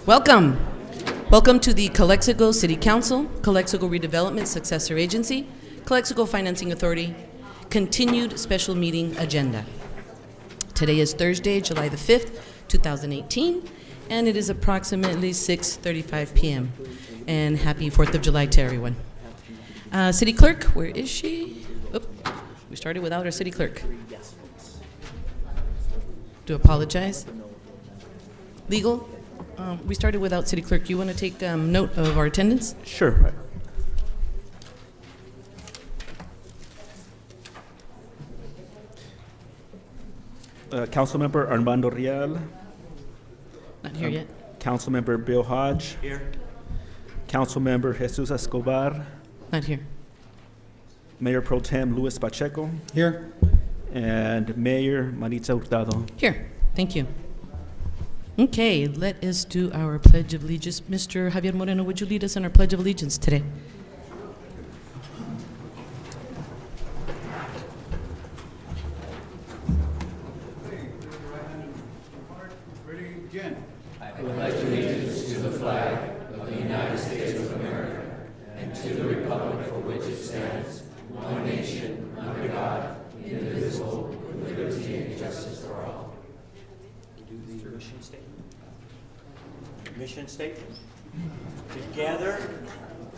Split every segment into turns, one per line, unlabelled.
Welcome. Welcome to the Calexico City Council, Calexico Redevelopment Successor Agency, Calexico Financing Authority, continued special meeting agenda. Today is Thursday, July the 5th, 2018, and it is approximately 6:35 p.m. And happy 4th of July to everyone. City Clerk, where is she? Oop, we started without our City Clerk. Do apologize. Legal, we started without City Clerk. You want to take note of our attendance?
Sure. Councilmember Armando Rial.
Not here yet.
Councilmember Bill Hodge.
Here.
Councilmember Jesus Escobar.
Not here.
Mayor Pro Tem Luis Pacheco.
Here.
And Mayor Maritza Hurtado.
Here. Thank you. Okay, let us do our Pledge of Allegiance. Mr. Javier Moreno, would you lead us in our Pledge of Allegiance today?
Mission statement. Together,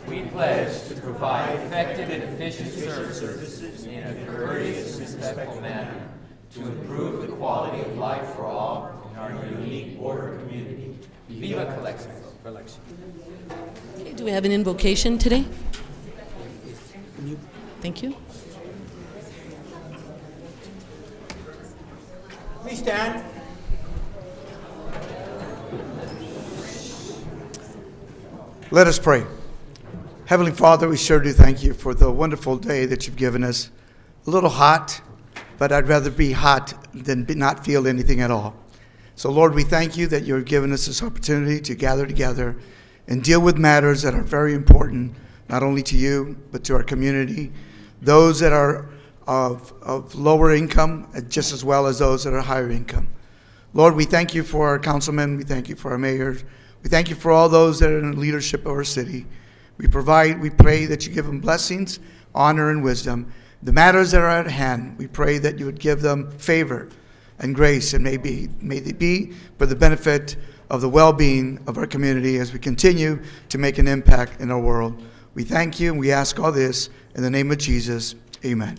We pledge to provide effective and efficient services in a courteous, respectful manner to improve the quality of life for all in our unique border community. Viva Calexico.
Okay, do we have an invocation today? Thank you.
please stand.
Let us pray. Heavenly Father, we sure do thank you for the wonderful day that you've given us. A little hot, but I'd rather be hot than not feel anything at all. So Lord, we thank you that you've given us this opportunity to gather together and deal with matters that are very important, not only to you, but to our community, those that are of lower income, just as well as those that are higher income. Lord, we thank you for our councilmen. We thank you for our mayors. We thank you for all those that are in the leadership of our city. We pray that you give them blessings, honor, and wisdom. The matters that are at hand, we pray that you would give them favor and grace, and may they be for the benefit of the well-being of our community as we continue to make an impact in our world. We thank you, and we ask all this in the name of Jesus. Amen.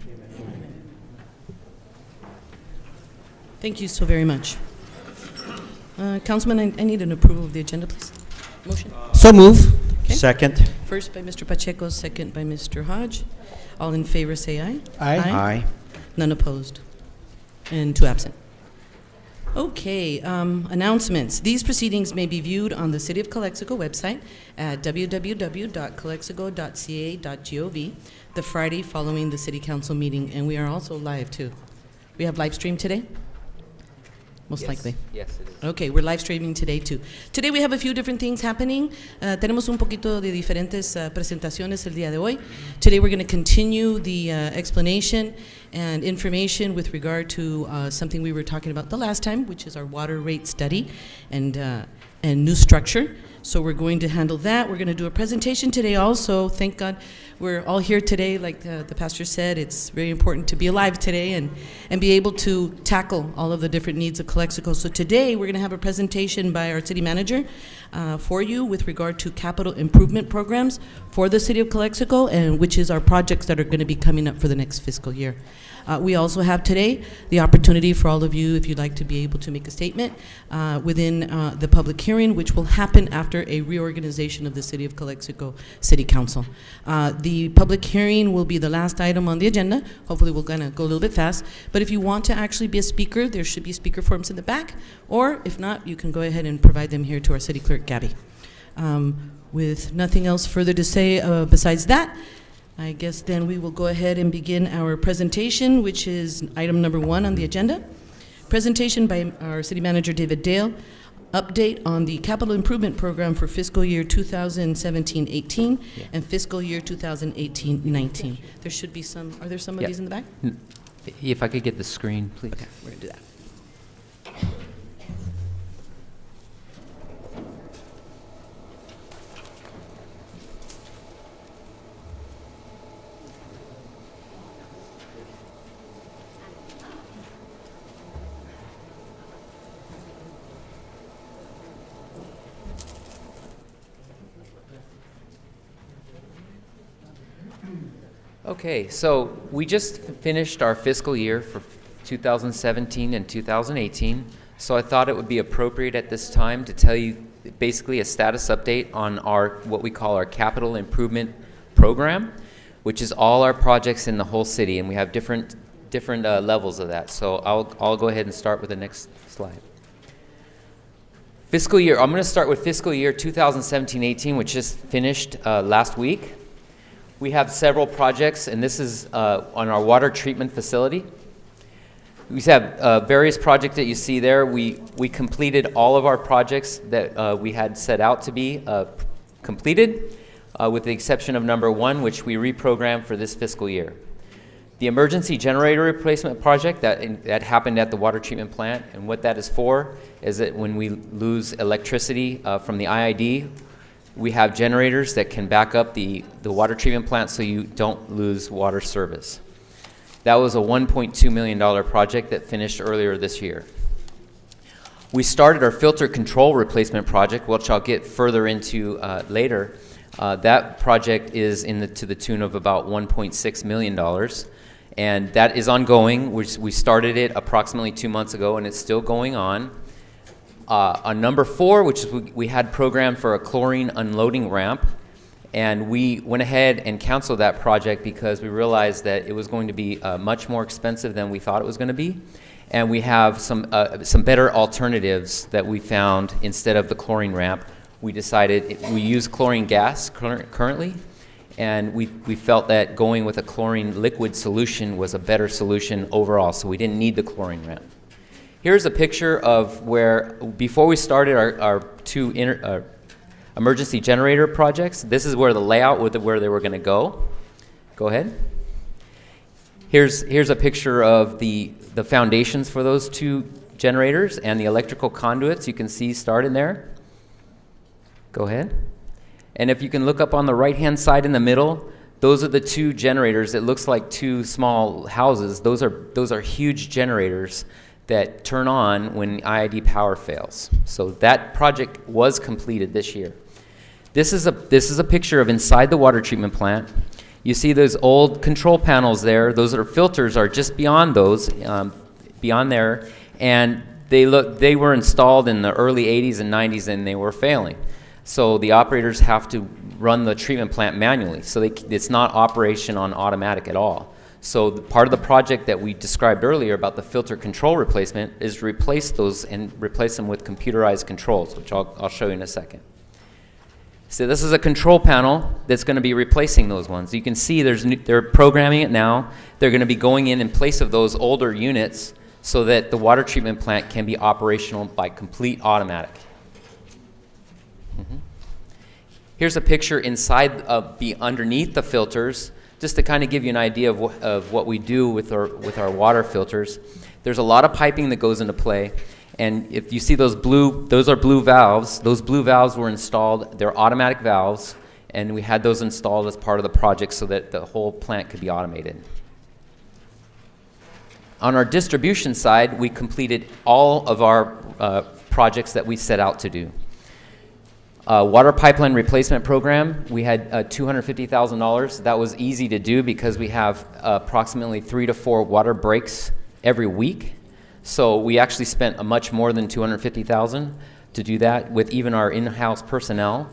Thank you so very much. Councilman, I need an approval of the agenda, please. Motion.
So move.
Okay.
Second.
First by Mr. Pacheco, second by Mr. Hodge. All in favor say aye.
Aye.
None opposed. And 2 absent. Okay, announcements. These proceedings may be viewed on the City of Calexico website at www.calexico.ca.gov the Friday following the City Council meeting, and we are also live too. We have live stream today? Most likely.
Yes, it is.
Okay, we're live streaming today too. Today we have a few different things happening. Tenemos un poquito de diferentes presentaciones el día de hoy. Today we're going to continue the explanation and information with regard to something we were talking about the last time, which is our water rate study and new structure. So we're going to handle that. We're going to do a presentation today also. Thank God we're all here today. Like the pastor said, it's very important to be alive today and be able to tackle all of the different needs of Calexico. So today we're going to have a presentation by our city manager for you with regard to capital improvement programs for the city of Calexico, and which is our projects that are going to be coming up for the next fiscal year. We also have today the opportunity for all of you, if you'd like to be able to make a statement within the public hearing, which will happen after a reorganization of the City of Calexico City Council. The public hearing will be the last item on the agenda. Hopefully we're going to go a little bit fast. But if you want to actually be a speaker, there should be speaker forms in the back. Or if not, you can go ahead and provide them here to our City Clerk, Gabby. With nothing else further to say besides that, I guess then we will go ahead and begin our presentation, which is item number 1 on the agenda. Presentation by our City Manager, David Dale. Update on the capital improvement program for fiscal year 2017-18 and fiscal year 2018-19. There should be some, are there some of these in the back?
If I could get the screen, please.
Okay, we're going to do that.
Okay, so we just finished our fiscal year for 2017 and 2018, so I thought it would be appropriate at this time to tell you basically a status update on our what we call our capital improvement program, which is all our projects in the whole city, and we have different levels of that. So I'll go ahead and start with the next slide. Fiscal year, I'm going to start with fiscal year 2017-18, which just finished last week. We have several projects, and this is on our water treatment facility. We have various projects that you see there. We completed all of our projects that we had set out to be completed, with the exception of number 1, which we reprogrammed for this fiscal year. The emergency generator replacement project that happened at the water treatment plant, and what that is for is that when we lose electricity from the IID, we have generators that can back up the water treatment plant so you don't lose water service. That was a $1.2 million project that finished earlier this year. We started our filter control replacement project, which I'll get further into later. That project is to the tune of about $1.6 million, and that is ongoing. We started it approximately 2 months ago, and it's still going on. On number 4, which is we had programmed for a chlorine unloading ramp, and we went ahead and canceled that project because we realized that it was going to be much more expensive than we thought it was going to be, and we have some better alternatives that we found instead of the chlorine ramp. We decided we use chlorine gas currently, and we felt that going with a chlorine liquid solution was a better solution overall, so we didn't need the chlorine ramp. Here's a picture of where, before we started our 2 emergency generator projects, this is where the layout where they were going to go. Go ahead. Here's a picture of the foundations for those 2 generators and the electrical conduits you can see starting there. Go ahead. And if you can look up on the right-hand side in the middle, those are the 2 generators. It looks like 2 small houses. Those are huge generators that turn on when IID power fails. So that project was completed this year. This is a picture of inside the water treatment plant. You see those old control panels there. Those filters are just beyond those, beyond there, and they were installed in the early 80s and 90s, and they were failing. So the operators have to run the treatment plant manually. So it's not operation on automatic at all. So part of the project that we described earlier about the filter control replacement is to replace those and replace them with computerized controls, which I'll show you in a second. So this is a control panel that's going to be replacing those ones. You can see they're programming it now. They're going to be going in place of those older units so that the water treatment plant can be operational by complete automatic. Here's a picture inside underneath the filters, just to kind of give you an idea of what we do with our water filters. There's a lot of piping that goes into play, and if you see those are blue valves. Those blue valves were installed. They're automatic valves, and we had those installed as part of the project so that the whole plant could be automated. On our distribution side, we completed all of our projects that we set out to do. Water pipeline replacement program, we had $250,000. That was easy to do because we have approximately 3 to 4 water breaks every week. So we actually spent much more than $250,000 to do that with even our in-house personnel.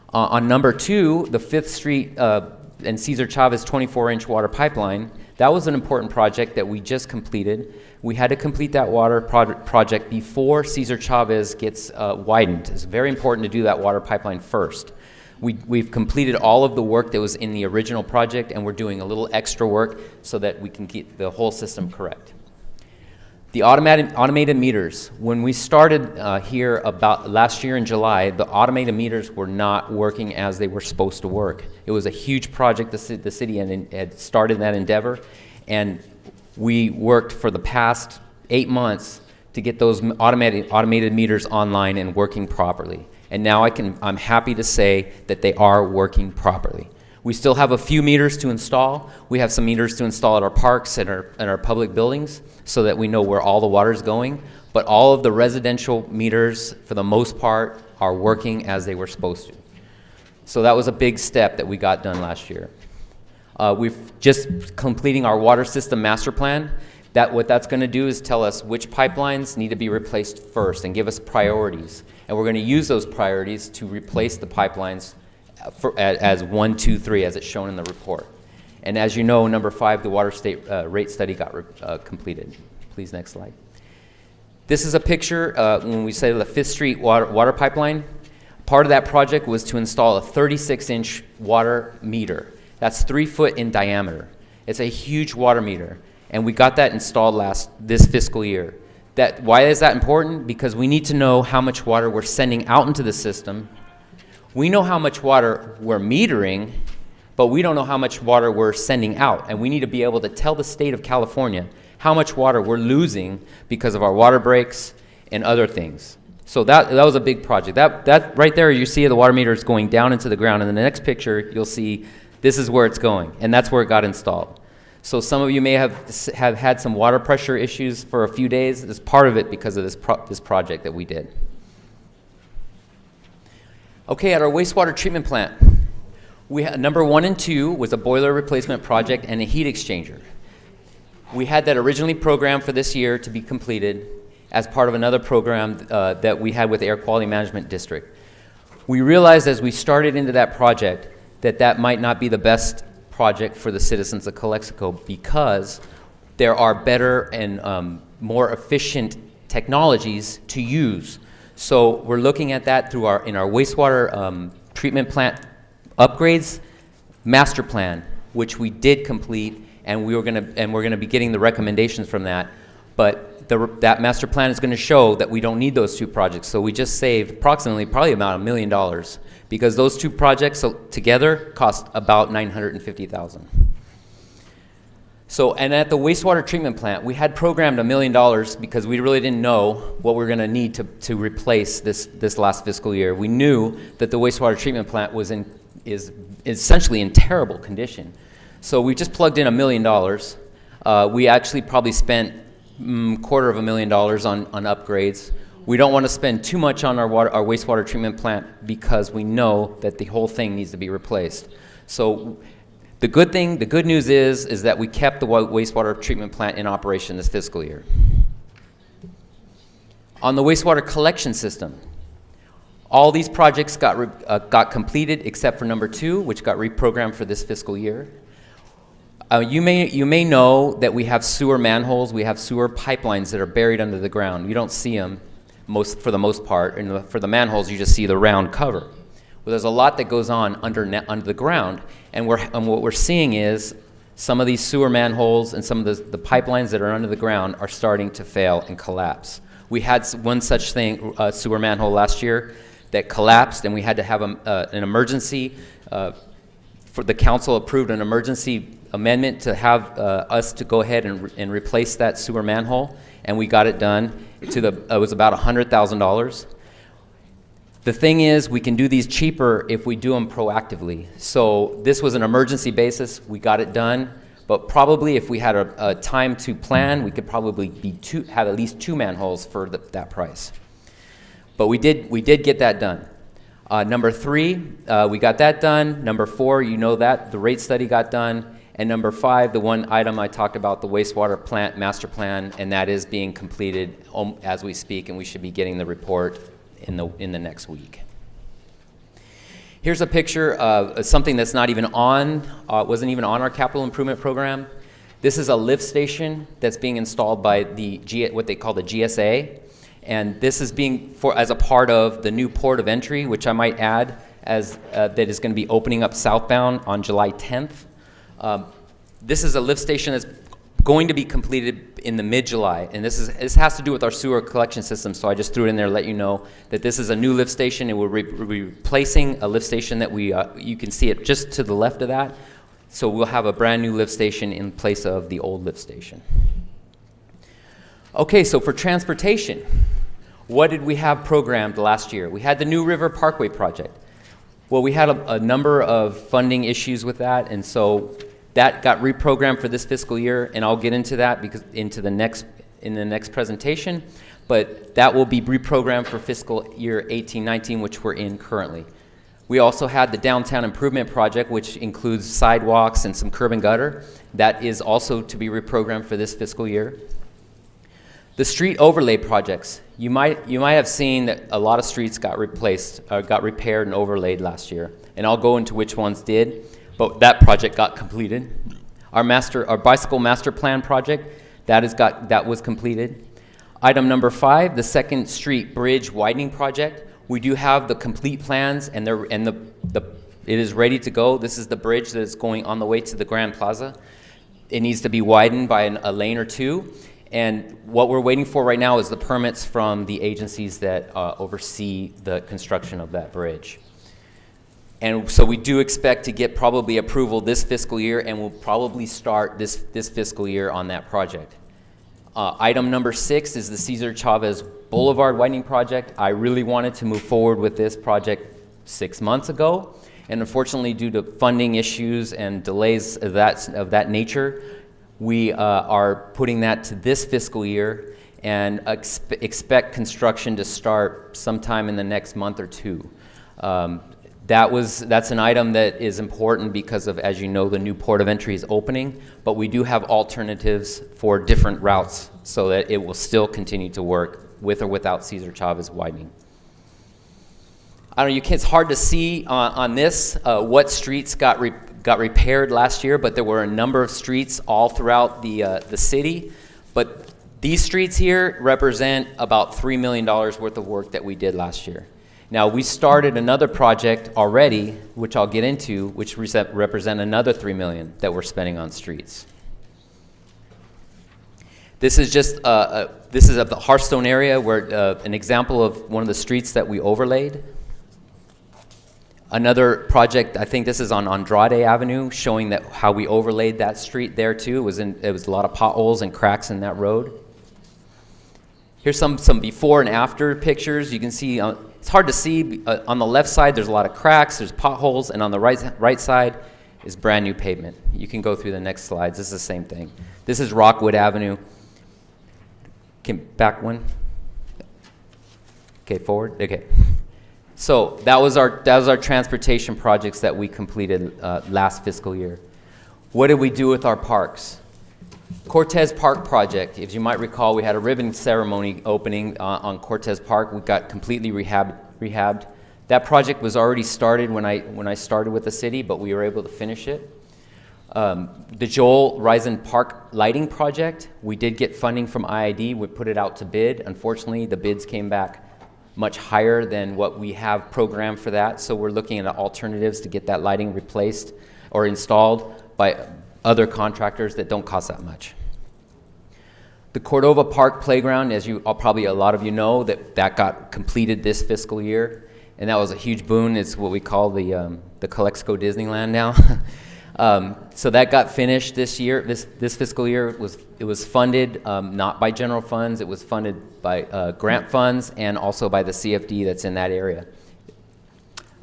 On number 2, the 5th Street and Cesar Chavez 24-inch water pipeline, that was an important project that we just completed. We had to complete that water project before Cesar Chavez gets widened. It's very important to do that water pipeline first. We've completed all of the work that was in the original project, and we're doing a little extra work so that we can keep the whole system correct. The automated meters. When we started here about last year in July, the automated meters were not working as they were supposed to work. It was a huge project. The city had started that endeavor, and we worked for the past 8 months to get those automated meters online and working properly. And now I'm happy to say that they are working properly. We still have a few meters to install. We have some meters to install at our parks and our public buildings so that we know where all the water is going. But all of the residential meters, for the most part, are working as they were supposed to. So that was a big step that we got done last year. We've just completing our water system master plan. What that's going to do is tell us which pipelines need to be replaced first and give us priorities. And we're going to use those priorities to replace the pipelines as 1, 2, 3, as it's shown in the report. And as you know, number 5, the water state rate study got completed. Please, next slide. This is a picture when we say the 5th Street water pipeline. Part of that project was to install a 36-inch water meter. That's 3 foot in diameter. It's a huge water meter. And we got that installed this fiscal year. Why is that important? Because we need to know how much water we're sending out into the system. We know how much water we're metering, but we don't know how much water we're sending out. And we need to be able to tell the state of California how much water we're losing because of our water breaks and other things. So that was a big project. That right there, you see the water meter is going down into the ground. And in the next picture, you'll see this is where it's going. And that's where it got installed. So some of you may have had some water pressure issues for a few days. It's part of it because of this project that we did. Okay, at our wastewater treatment plant, we had number 1 and 2 was a boiler replacement project and a heat exchanger. We had that originally programmed for this year to be completed as part of another program that we had with the Air Quality Management District. We realized as we started into that project that might not be the best project for the citizens of Calexico because there are better and more efficient technologies to use. So we're looking at that through in our wastewater treatment plant upgrades master plan, which we did complete, and we're going to be getting the recommendations from that. But that master plan is going to show that we don't need those 2 projects. So we just saved probably about $1 million because those 2 projects together cost about $950,000. So, and at the wastewater treatment plant, we had programmed $1 million because we really didn't know what we were going to need to replace this last fiscal year. We knew that the wastewater treatment plant is essentially in terrible condition. So we just plugged in $1 million. We actually probably spent $250,000 on upgrades. We don't want to spend too much on our wastewater treatment plant because we know that the whole thing needs to be replaced. So the good news is that we kept the wastewater treatment plant in operation this fiscal year. On the wastewater collection system, all these projects got completed except for number 2, which got reprogrammed for this fiscal year. You may know that we have sewer manholes, we have sewer pipelines that are buried under the ground. You don't see them for the most part, and for the manholes you just see the round cover. Well, there's a lot that goes on under the ground, and what we're seeing is some of these sewer manholes and some of the pipelines that are under the ground are starting to fail and collapse. We had one such thing, sewer manhole last year that collapsed, and we had to have an emergency. For the council approved an emergency amendment to have us to go ahead and replace that sewer manhole, and we got it done. It was about $100,000. The thing is, we can do these cheaper if we do them proactively. So this was an emergency basis. We got it done. But probably if we had a time to plan, we could probably have at least 2 manholes for that price. But we did get that done. Number 3, we got that done. Number 4, you know that, the rate study got done. And number 5, the one item I talked about, the wastewater plant master plan, and that is being completed as we speak, and we should be getting the report in the next week. Here's a picture of something that's not even wasn't even on our capital improvement program. This is a lift station that's being installed by what they call the GSA, and this is being as a part of the new port of entry, which I might add that is going to be opening up southbound on July 10th. This is a lift station that's going to be completed in the mid-July, and this has to do with our sewer collection system, so I just threw it in there to let you know that this is a new lift station, and we're replacing a lift station that you can see it just to the left of that, so we'll have a brand new lift station in place of the old lift station. Okay, so for transportation, what did we have programmed last year? We had the New River Parkway project. Well, we had a number of funding issues with that, and so that got reprogrammed for this fiscal year, and I'll get into that in the next presentation. But that will be reprogrammed for fiscal year 18-19, which we're in currently. We also had the downtown improvement project, which includes sidewalks and some curb and gutter. That is also to be reprogrammed for this fiscal year. The street overlay projects. You might have seen that a lot of streets got replaced, got repaired and overlaid last year. And I'll go into which ones did, but that project got completed. Our bicycle master plan project, that was completed. Item number 5, the 2nd Street Bridge widening project. We do have the complete plans, and it is ready to go. This is the bridge that is going on the way to the Grand Plaza. It needs to be widened by a lane or two. And what we're waiting for right now is the permits from the agencies that oversee the construction of that bridge. And so we do expect to get probably approval this fiscal year, and we'll probably start this fiscal year on that project. Item number 6 is the Cesar Chavez Boulevard widening project. I really wanted to move forward with this project 6 months ago, and unfortunately, due to funding issues and delays of that nature, we are putting that to this fiscal year and expect construction to start sometime in the next month or two. That's an item that is important because of, as you know, the new port of entry is opening, but we do have alternatives for different routes so that it will still continue to work with or without Cesar Chavez widening. I don't know, it's hard to see on this what streets got repaired last year, but there were a number of streets all throughout the city. But these streets here represent about $3 million worth of work that we did last year. Now, we started another project already, which I'll get into, which represent another $3 million that we're spending on streets. This is just this is of the Hearthstone area, where an example of one of the streets that we overlaid. Another project, I think this is on Andrade Avenue, showing that how we overlaid that street there too. It was a lot of potholes and cracks in that road. Here's some before and after pictures. You can see, it's hard to see, on the left side there's a lot of cracks, there's potholes, and on the right side is brand new pavement. You can go through the next slides. This is the same thing. This is Rockwood Avenue. Back one. Okay, forward. Okay. So that was our transportation projects that we completed last fiscal year. What did we do with our parks? Cortez Park project. If you might recall, we had a ribbon ceremony opening on Cortez Park. We got completely rehabbed. That project was already started when I started with the city, but we were able to finish it. The Joel Risen Park lighting project, we did get funding from IID. We put it out to bid. Unfortunately, the bids came back much higher than what we have programmed for that, so we're looking at alternatives to get that lighting replaced or installed by other contractors that don't cost that much. The Cordova Park Playground, as probably a lot of you know, that got completed this fiscal year, and that was a huge boon. It's what we call the Calexico Disneyland now. So that got finished this year. This fiscal year it was funded not by general funds. It was funded by grant funds and also by the CFD that's in that area.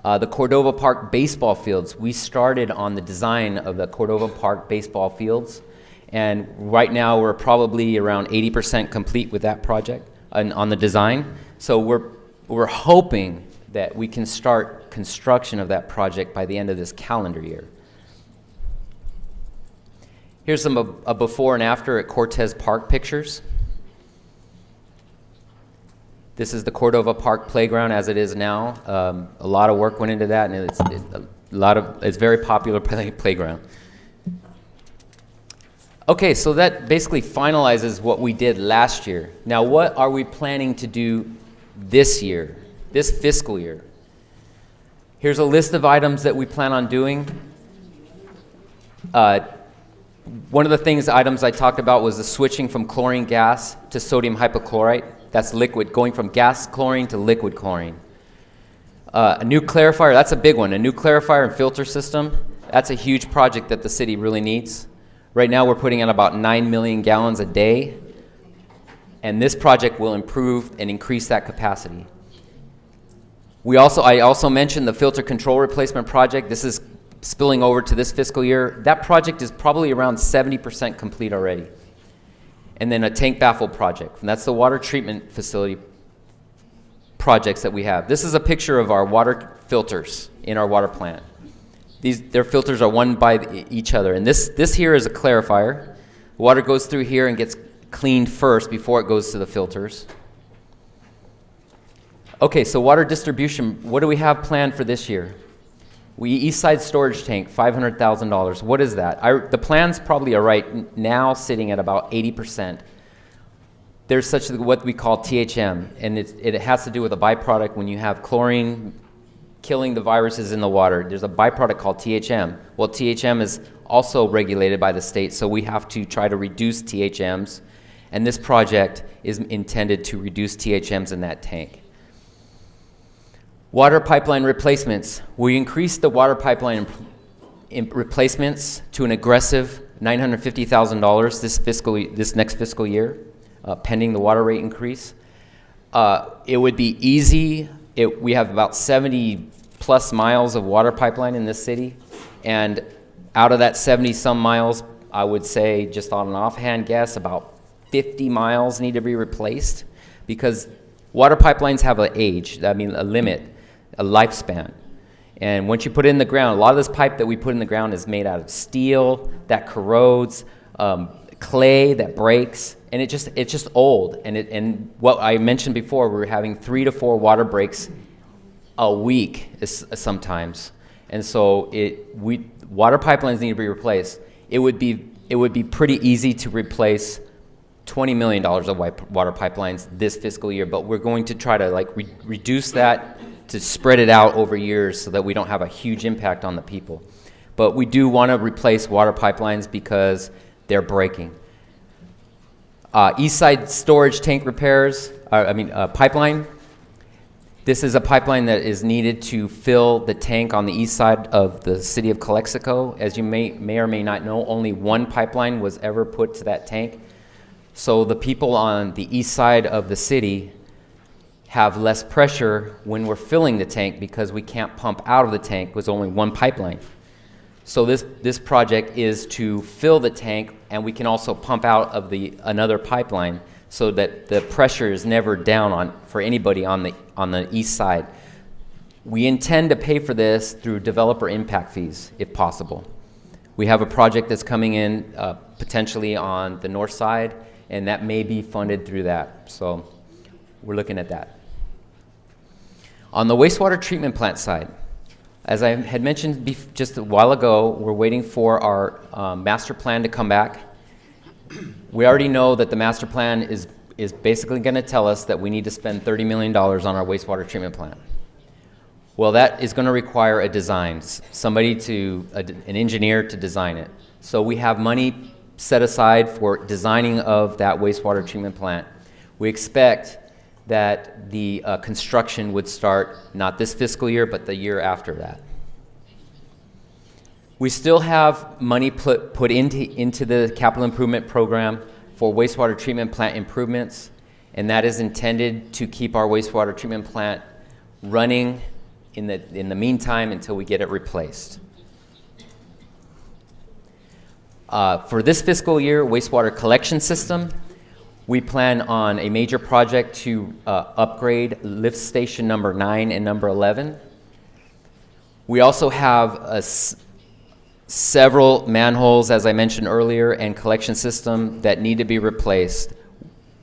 The Cordova Park baseball fields. We started on the design of the Cordova Park baseball fields, and right now we're probably around 80% complete with that project on the design. So we're hoping that we can start construction of that project by the end of this calendar year. Here's some before and after at Cortez Park pictures. This is the Cordova Park Playground as it is now. A lot of work went into that, and it's a very popular playground. Okay, so that basically finalizes what we did last year. Now, what are we planning to do this year, this fiscal year? Here's a list of items that we plan on doing. One of the items I talked about was the switching from chlorine gas to sodium hypochlorite. That's liquid, going from gas chlorine to liquid chlorine. A new clarifier, that's a big one. A new clarifier and filter system, that's a huge project that the city really needs. Right now we're putting in about 9 million gallons a day, and this project will improve and increase that capacity. I also mentioned the filter control replacement project. This is spilling over to this fiscal year. That project is probably around 70% complete already. And then a tank baffle project, and that's the water treatment facility projects that we have. This is a picture of our water filters in our water plant. Their filters are one by each other. And this here is a clarifier. Water goes through here and gets cleaned first before it goes to the filters. Okay, so water distribution, what do we have planned for this year? East Side storage tank, $500,000. What is that? The plans probably are right now sitting at about 80%. There's such what we call THM, and it has to do with a byproduct when you have chlorine killing the viruses in the water. There's a byproduct called THM. Well, THM is also regulated by the state, so we have to try to reduce THMs, and this project is intended to reduce THMs in that tank. Water pipeline replacements. We increased the water pipeline replacements to an aggressive $950,000 this next fiscal year, pending the water rate increase. It would be easy. We have about 70 plus miles of water pipeline in this city, and out of that 70 some miles, I would say, just on an offhand guess, about 50 miles need to be replaced, because water pipelines have an age, a limit, a lifespan. And once you put it in the ground, a lot of this pipe that we put in the ground is made out of steel that corrodes, clay that breaks, and it's just old. And what I mentioned before, we're having 3 to 4 water breaks a week sometimes, and so water pipelines need to be replaced. It would be pretty easy to replace $20 million of water pipelines this fiscal year, but we're going to try to reduce that to spread it out over years so that we don't have a huge impact on the people. But we do want to replace water pipelines because they're breaking. East Side storage tank repairs, pipeline. This is a pipeline that is needed to fill the tank on the east side of the city of Calexico. As you may or may not know, only one pipeline was ever put to that tank. So the people on the east side of the city have less pressure when we're filling the tank because we can't pump out of the tank with only one pipeline. So this project is to fill the tank, and we can also pump out of another pipeline so that the pressure is never down for anybody on the east side. We intend to pay for this through developer impact fees, if possible. We have a project that's coming in potentially on the north side, and that may be funded through that. So we're looking at that. On the wastewater treatment plant side, as I had mentioned just a while ago, we're waiting for our master plan to come back. We already know that the master plan is basically going to tell us that we need to spend $30 million on our wastewater treatment plant. Well, that is going to require a design, an engineer to design it. So we have money set aside for designing of that wastewater treatment plant. We expect that the construction would start not this fiscal year, but the year after that. We still have money put into the capital improvement program for wastewater treatment plant improvements, and that is intended to keep our wastewater treatment plant running in the meantime until we get it replaced. For this fiscal year, wastewater collection system, we plan on a major project to upgrade lift station number 9 and number 11. We also have several manholes, as I mentioned earlier, and collection system that need to be replaced.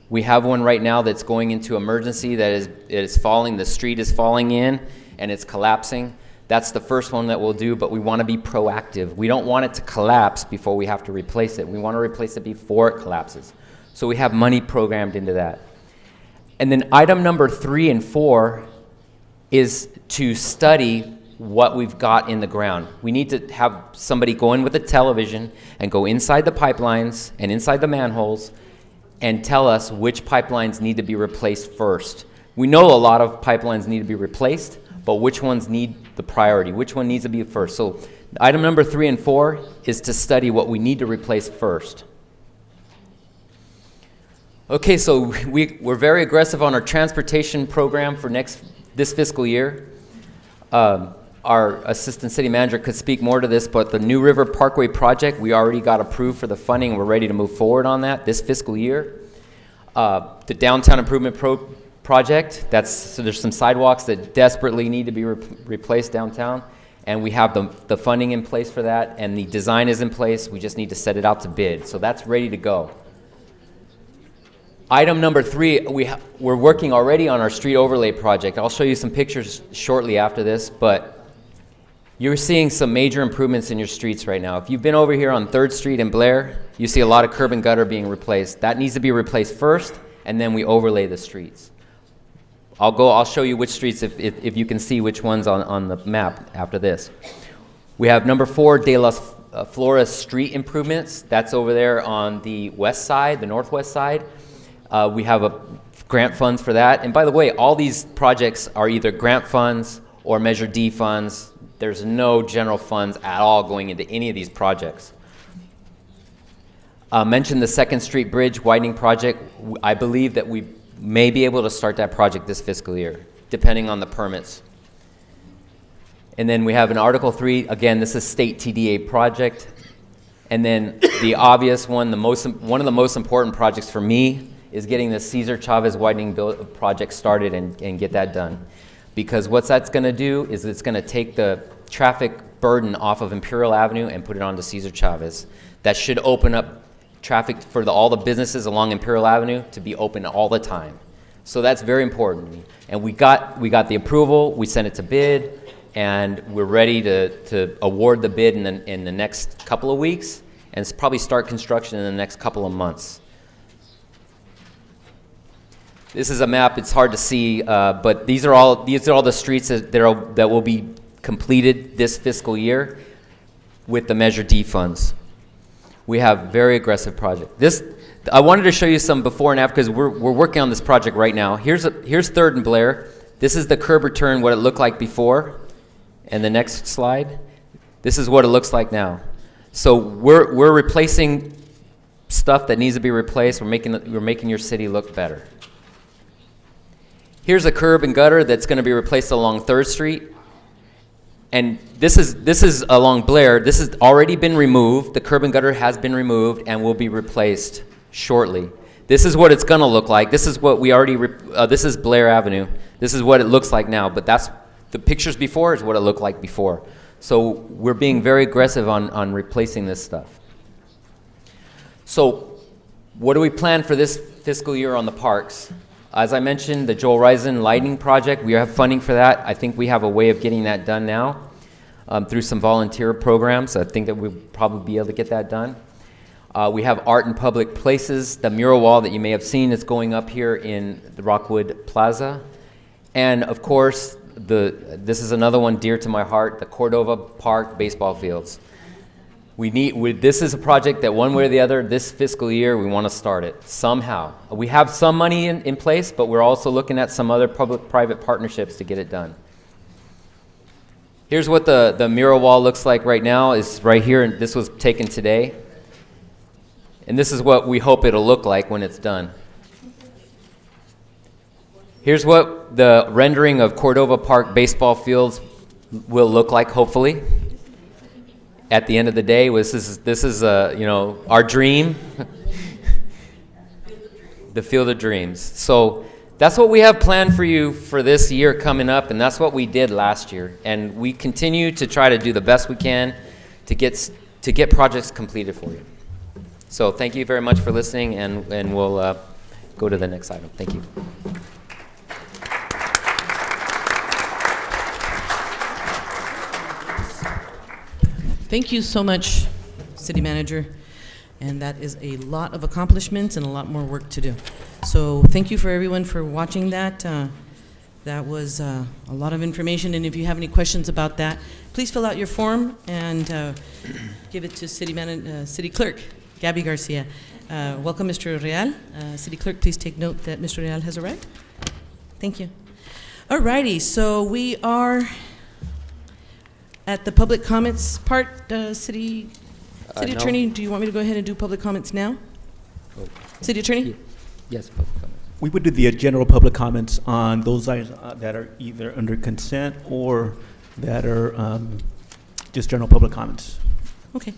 We have one right now that's going into emergency that is falling. The street is falling in and it's collapsing. That's the first one that we'll do, but we want to be proactive. We don't want it to collapse before we have to replace it. We want to replace it before it collapses. So we have money programmed into that. And then item number 3 and 4 is to study what we've got in the ground. We need to have somebody go in with a television and go inside the pipelines and inside the manholes and tell us which pipelines need to be replaced first. We know a lot of pipelines need to be replaced, but which ones need the priority? Which one needs to be first? So item number 3 and 4 is to study what we need to replace first. Okay, so we're very aggressive on our transportation program for this fiscal year. Our assistant city manager could speak more to this, but the New River Parkway project, we already got approved for the funding. We're ready to move forward on that this fiscal year. The downtown improvement project. So there's some sidewalks that desperately need to be replaced downtown, and we have the funding in place for that, and the design is in place. We just need to set it out to bid. So that's ready to go. Item number 3, we're working already on our street overlay project. I'll show you some pictures shortly after this, but you're seeing some major improvements in your streets right now. If you've been over here on 3rd Street in Blair, you see a lot of curb and gutter being replaced. That needs to be replaced first, and then we overlay the streets. I'll show you which streets if you can see which ones on the map after this. We have number 4, De Las Flores street improvements. That's over there on the west side, the northwest side. We have grant funds for that. And by the way, all these projects are either grant funds or Measure D funds. There's no general funds at all going into any of these projects. Mentioned the 2nd Street Bridge widening project. I believe that we may be able to start that project this fiscal year, depending on the permits. And then we have an Article 3. Again, this is state TDA project. And then the obvious one, one of the most important projects for me is getting the Cesar Chavez widening project started and get that done. Because what that's going to do is it's going to take the traffic burden off of Imperial Avenue and put it onto Cesar Chavez. That should open up traffic for all the businesses along Imperial Avenue to be open all the time. So that's very important. And we got the approval, we sent it to bid, and we're ready to award the bid in the next couple of weeks, and probably start construction in the next couple of months. This is a map. It's hard to see, but these are all the streets that will be completed this fiscal year with the Measure D funds. We have very aggressive project. I wanted to show you some before and after because we're working on this project right now. Here's 3rd and Blair. This is the curb return, what it looked like before. And the next slide. This is what it looks like now. So we're replacing stuff that needs to be replaced. We're making your city look better. Here's a curb and gutter that's going to be replaced along 3rd Street. And this is along Blair. This has already been removed. The curb and gutter has been removed and will be replaced shortly. This is what it's going to look like. This is what we already, this is Blair Avenue. This is what it looks like now, but the pictures before is what it looked like before. So we're being very aggressive on replacing this stuff. So what do we plan for this fiscal year on the parks? As I mentioned, the Joel Reisen lighting project, we have funding for that. I think we have a way of getting that done now through some volunteer programs. I think that we'll probably be able to get that done. We have art in public places. The mural wall that you may have seen is going up here in the Rockwood Plaza. And of course, this is another one dear to my heart, the Cordova Park baseball fields. This is a project that one way or the other, this fiscal year, we want to start it somehow. We have some money in place, but we're also looking at some other public-private partnerships to get it done. Here's what the mural wall looks like right now. Is right here, and this was taken today. And this is what we hope it'll look like when it's done. Here's what the rendering of Cordova Park baseball fields will look like, hopefully. At the end of the day, this is our dream, the field of dreams. So that's what we have planned for you for this year coming up, and that's what we did last year. And we continue to try to do the best we can to get projects completed for you. So thank you very much for listening, and we'll go to the next item. Thank you.
Thank you so much, City Manager. And that is a lot of accomplishments and a lot more work to do. So thank you for everyone for watching that. That was a lot of information, and if you have any questions about that, please fill out your form and give it to City Clerk Gabby Garcia. Welcome, Mr. Real. City Clerk, please take note that Mr. Real has arrived. Thank you. All righty, so we are at the public comments part. City
No.
Attorney, do you want me to go ahead and do public comments now?
Oh.
City Attorney?
Yes, public comment.
We would do the general public comments on those items that are either under consent or that are just general public comments.
Okay.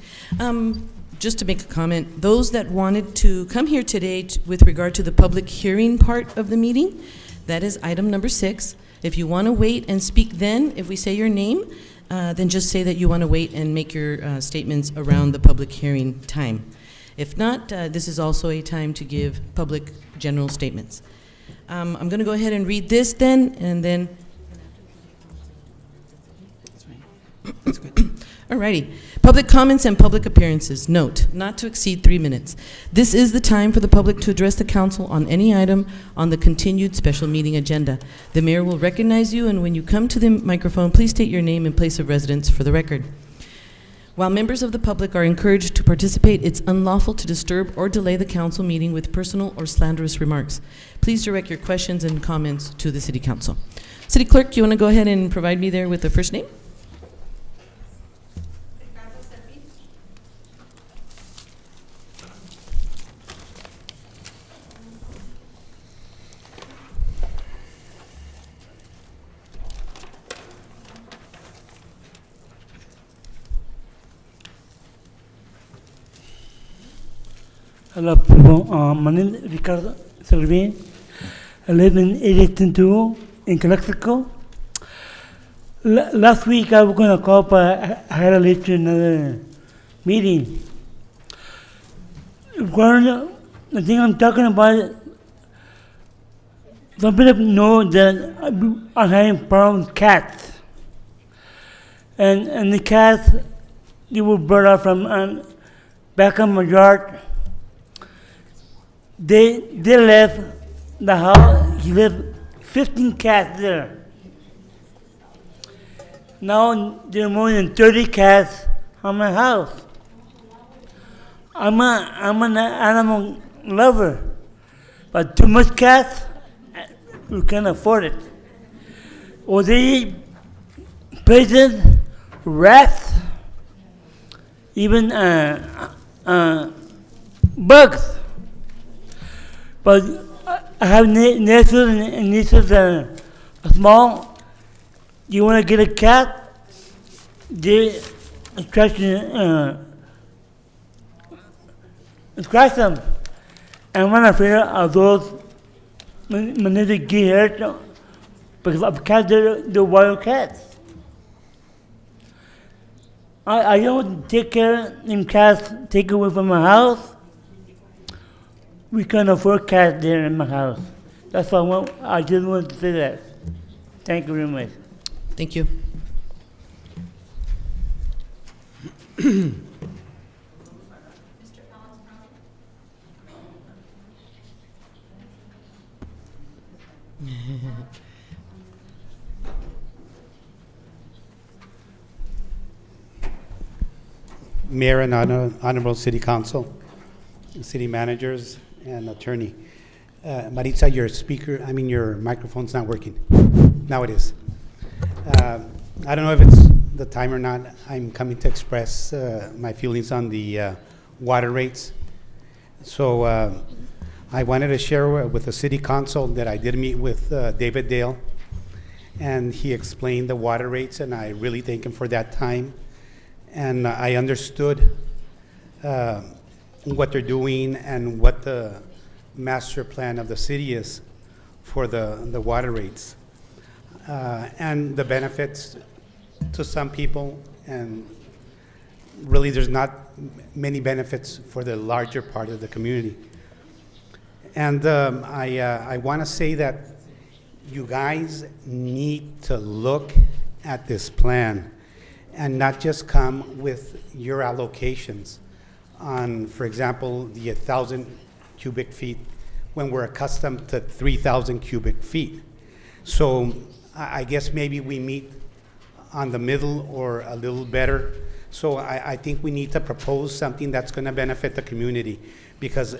Just to make a comment, those that wanted to come here today with regard to the public hearing part of the meeting, That is item number 6. If you want to wait and speak then, if we say your name, then just say that you want to wait and make your statements around the public hearing time. If not, this is also a time to give public general statements. I'm going to go ahead and read this then, and then... Alrighty. Public comments and public appearances. Note, not to exceed 3 minutes. This is the time for the public to address the council on any item on the continued special meeting agenda. The mayor will recognize you, and when you come to the microphone, please state your name and place of residence for the record. While members of the public are encouraged to participate, it's unlawful to disturb or delay the council meeting with personal or slanderous remarks. Please direct your questions and comments to the city council. City clerk, you want to go ahead and provide me there with the first name?
Hello, people. My name is Ricardo Servin. I live in 882 in Calexico. Last week I was going to call, but I had to leave to another meeting. The thing I'm talking about, some people know that I'm having problems with cats. And the cats, they were brought up from back in my yard. They left the house. He left 15 cats there. Now there are more than 30 cats on my house. I'm an animal lover, but too much cats, we can't afford it. Or they eat pigeons, rats, even bugs. But I have nephews and nieces that are small. You want to get a cat, they scratch them. And when I'm afraid of those, when they get hurt, because of cats, they're wild cats. I don't take care of them cats, take away from my house. We can't afford cats there in my house. That's why I just wanted to say that. Thank you very much.
Thank you.
Mayor and Honorable City Council, City Managers, and Attorney. Maritza, your microphone's not working. Now it is. I don't know if it's the time or not. I'm coming to express my feelings on the water rates. So I wanted to share with the City Council that I did meet with David Dale, and he explained the water rates, and I really thank him for that time. And I understood what they're doing and what the master plan of the city is for the water rates and the benefits to some people, and really there's not many benefits for the larger part of the community. And I want to say that you guys need to look at this plan and not just come with your allocations on, for example, the 1,000 cubic feet when we're accustomed to 3,000 cubic feet. So I guess maybe we meet on the middle or a little better. So I think we need to propose something that's going to benefit the community, because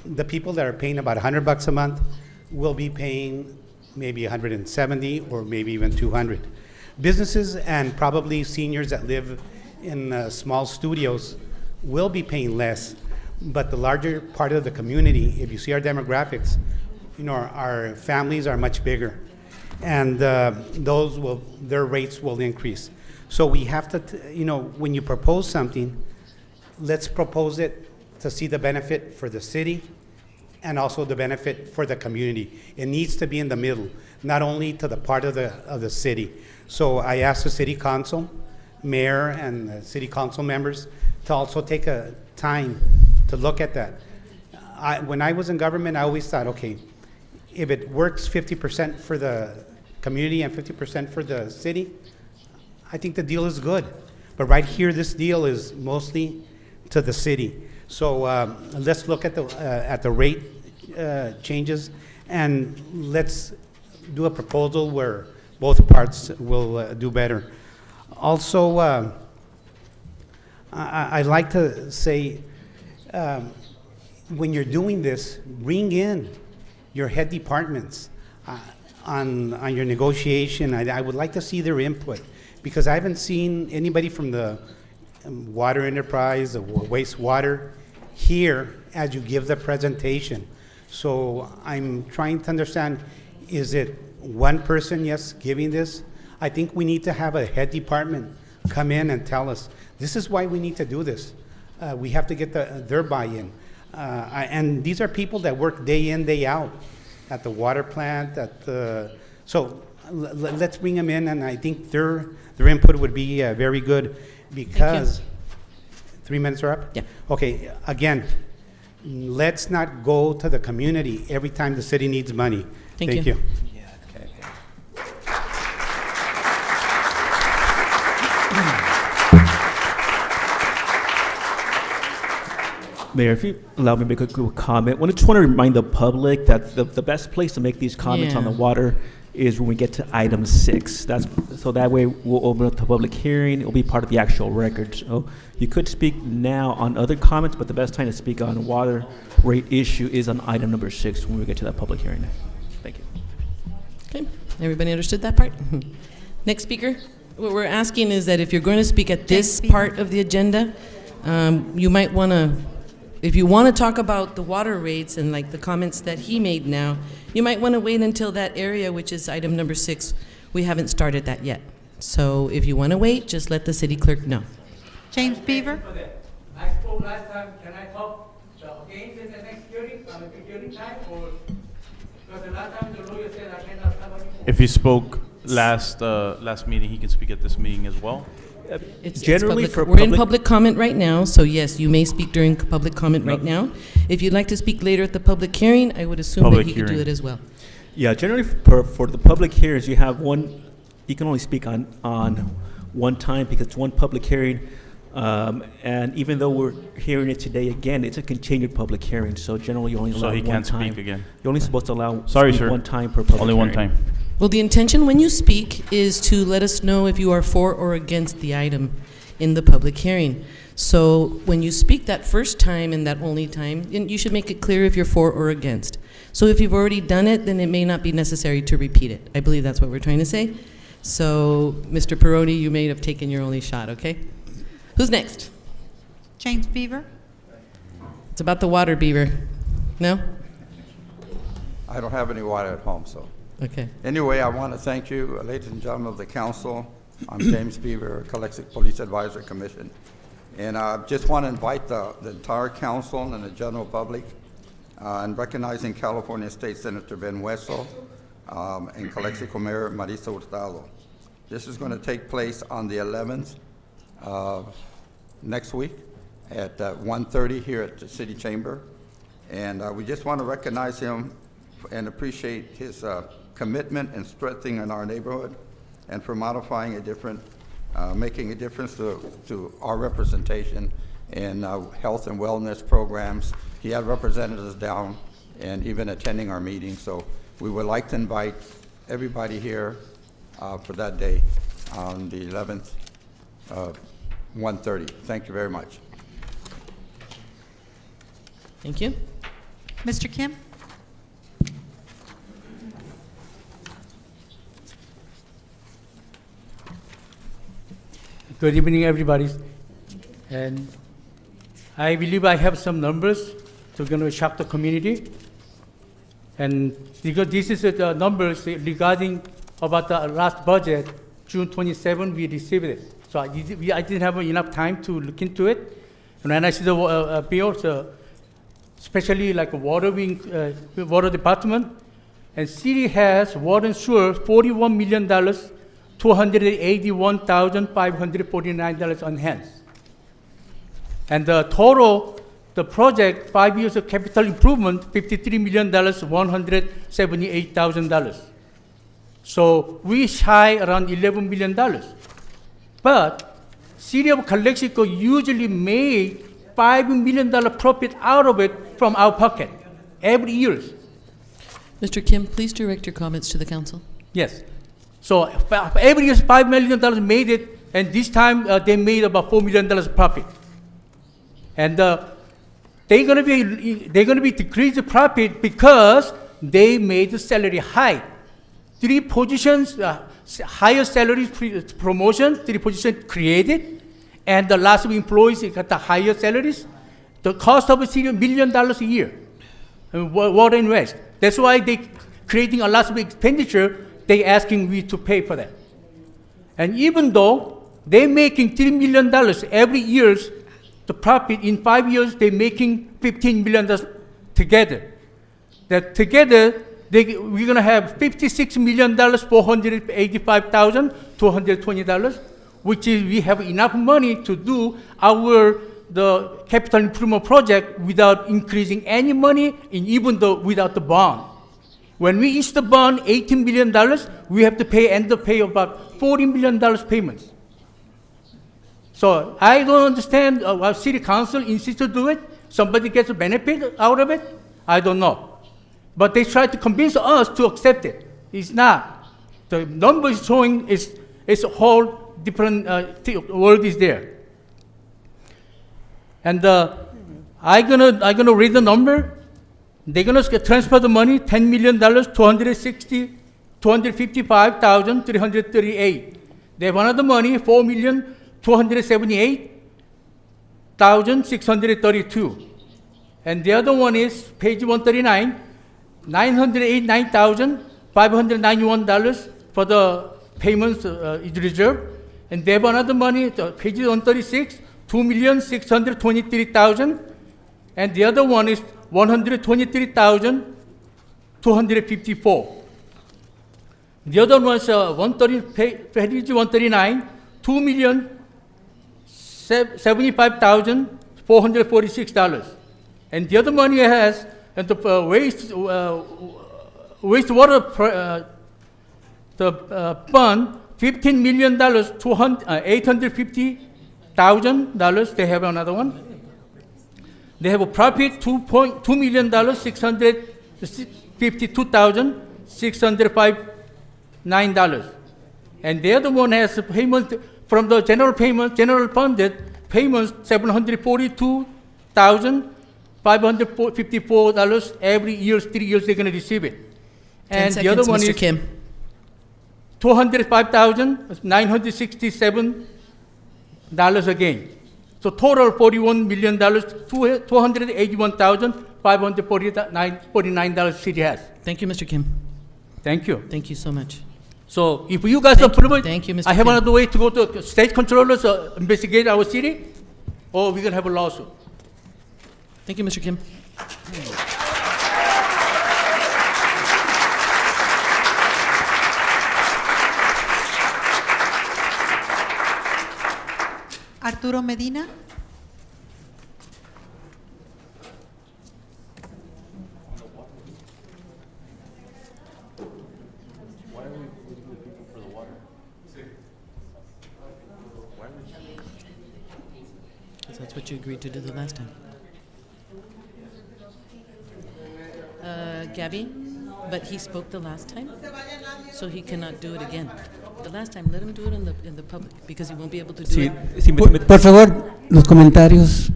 the people that are paying about $100 a month will be paying maybe 170 or maybe even 200. Businesses and probably seniors that live in small studios will be paying less, but the larger part of the community, if you see our demographics, our families are much bigger, and their rates will increase. So we have to, when you propose something, let's propose it to see the benefit for the city and also the benefit for the community. It needs to be in the middle, not only to the part of the city. So I asked the city council, mayor, and the city council members to also take a time to look at that. When I was in government, I always thought, okay, if it works 50% for the community and 50% for the city, I think the deal is good. But right here, this deal is mostly to the city. So let's look at the rate changes, and let's do a proposal where both parts will do better. Also, I'd like to say, when you're doing this, bring in your head departments on your negotiation. I would like to see their input, because I haven't seen anybody from the water enterprise, or wastewater, here as you give the presentation. So I'm trying to understand, is it one person, yes, giving this? I think we need to have a head department come in and tell us, this is why we need to do this. We have to get their buy-in. And these are people that work day in, day out at the water plant, so let's bring them in, and I think their input would be very good, because 3 minutes are up?
Yeah.
Okay, again, let's not go to the community every time the city needs money.
Thank you.
Mayor, if you allow me to make a quick comment, I just want to remind the public that the best place to make these comments on the
Yeah.
water is when we get to item 6. So that way we'll open up the public hearing. It'll be part of the actual record. So you could speak now on other comments, but the best time to speak on water rate issue is on item number 6 when we get to that public hearing. Thank you.
Okay, everybody understood that part? Next speaker. What we're asking is that if you're going to speak at this part of the agenda, you might want to, if you want to talk about the water rates and like the comments that he made now, you might want to wait until that area, which is item number 6. We haven't started that yet. So if you want to wait, just let the city clerk know.
James Beaver?
I spoke last time, can I talk again in the next hearing, on the hearing time, or, because the last time the lawyer said I cannot have any.
If he spoke last meeting, he can speak at this meeting as well.
It's
Generally
public.
for
We're in
public-
public comment right now, so yes, you may speak during public comment right now. If you'd like to speak later at the public hearing, I would assume that
Public
he could do
hearing.
it as well.
Yeah, generally for the public hearings, you have one, you can only speak on one time because it's one public hearing. And even though we're hearing it today again, it's a continued public hearing, so generally you only allow
So
one
he can't
time.
speak again.
You're only supposed to allow
Sorry,
speak
sir.
one time per public
Only one
hearing.
time.
Well, the intention when you speak is to let us know if you are for or against the item in the public hearing. So when you speak that first time and that only time, you should make it clear if you're for or against. So if you've already done it, then it may not be necessary to repeat it. I believe that's what we're trying to say. So, Mr. Peroni, you may have taken your only shot, okay? Who's next?
James Beaver?
It's about the water, Beaver. No?
I don't have any water at home, so.
Okay.
Anyway, I want to thank you, ladies and gentlemen of the council. I'm James Beaver, Calexico Police Advisory Commission. And I just want to invite the entire council and the general public in recognizing California State Senator Ben Hueso and Calexico Mayor Marisa Hurtado. This is going to take place on the 11th next week at 1:30 here at the City Chamber. And we just want to recognize him and appreciate his commitment and strengthening in our neighborhood and for modifying a different, making a difference to our representation in health and wellness programs. He had representatives down and even attending our meetings. So we would like to invite everybody here for that day on the 11th, 1:30. Thank you very much.
Thank you.
Mr. Kim?
Good evening, everybody. And I believe I have some numbers to going to shock the community. And because this is the numbers regarding about the last budget, June 27, we received it. So I didn't have enough time to look into it. And when I see the bill, especially like water water department. And city has water and sewer, $41 million, $281,549 on hand. And the total, the project, 5 years of capital improvement, $53 million, $178,000. So we shy around $11 million. But City of Calexico usually made $5 million profit out of it from our pocket every year.
Mr. Kim, please direct your comments to the council.
Yes. So every year $5 million made it, and this time they made about $4 million profit. And they're gonna be decrease the profit because they made the salary high. 3 positions, higher salary promotion, 3 positions created, and the lots of employees got the higher salaries. The cost of a city $1 million a year, water and waste. That's why they creating a lot of expenditure. They asking we to pay for that. And even though they're making $3 million every year, the profit in 5 years they're making $15 million together. That together we're gonna have $56 million, $485,220, which is we have enough money to do the capital improvement project without increasing any money, and even though without the bond. When we issue the bond, $18 million, we have to end up pay about $40 million payments. So I don't understand why city council insists to do it. Somebody gets a benefit out of it. I don't know. But they try to convince us to accept it. It's not. The number is showing is a whole different world is there. And I'm gonna read the number. They're gonna transfer the money, $10 million, $255,338. They have another money, $4,278,632. And the other one is page 139, $989,591 for the payments is reserved. And they have another money, page 136, $2,623,000. And the other one is $123,254. The other one is page 139, $2,075,446. And the other money has and the wastewater fund, $15 million, $850,000. They have another one. They have a profit, $2 million, $652,659. And the other one has a payment from the general funded payments, $742,554 every year, 3 years they're going to receive it. And the other one
Mr.
is
Kim.
$205,967 again. So total $41 million, $281,549 city has.
Thank you, Mr. Kim.
Thank you.
Thank you so much.
So if you guys approve it,
Thank you, Mr.
I have
Kim.
another way to go to state controllers, investigate our city, or we're gonna have a lawsuit.
Thank you, Mr. Kim.
Arturo Medina.
Because that's what you agreed to do the last time. Gabby, but he spoke the last time, so he cannot do it again. The last time, let him do it in the public, because he won't be able to do it.
Por favor, los comentarios.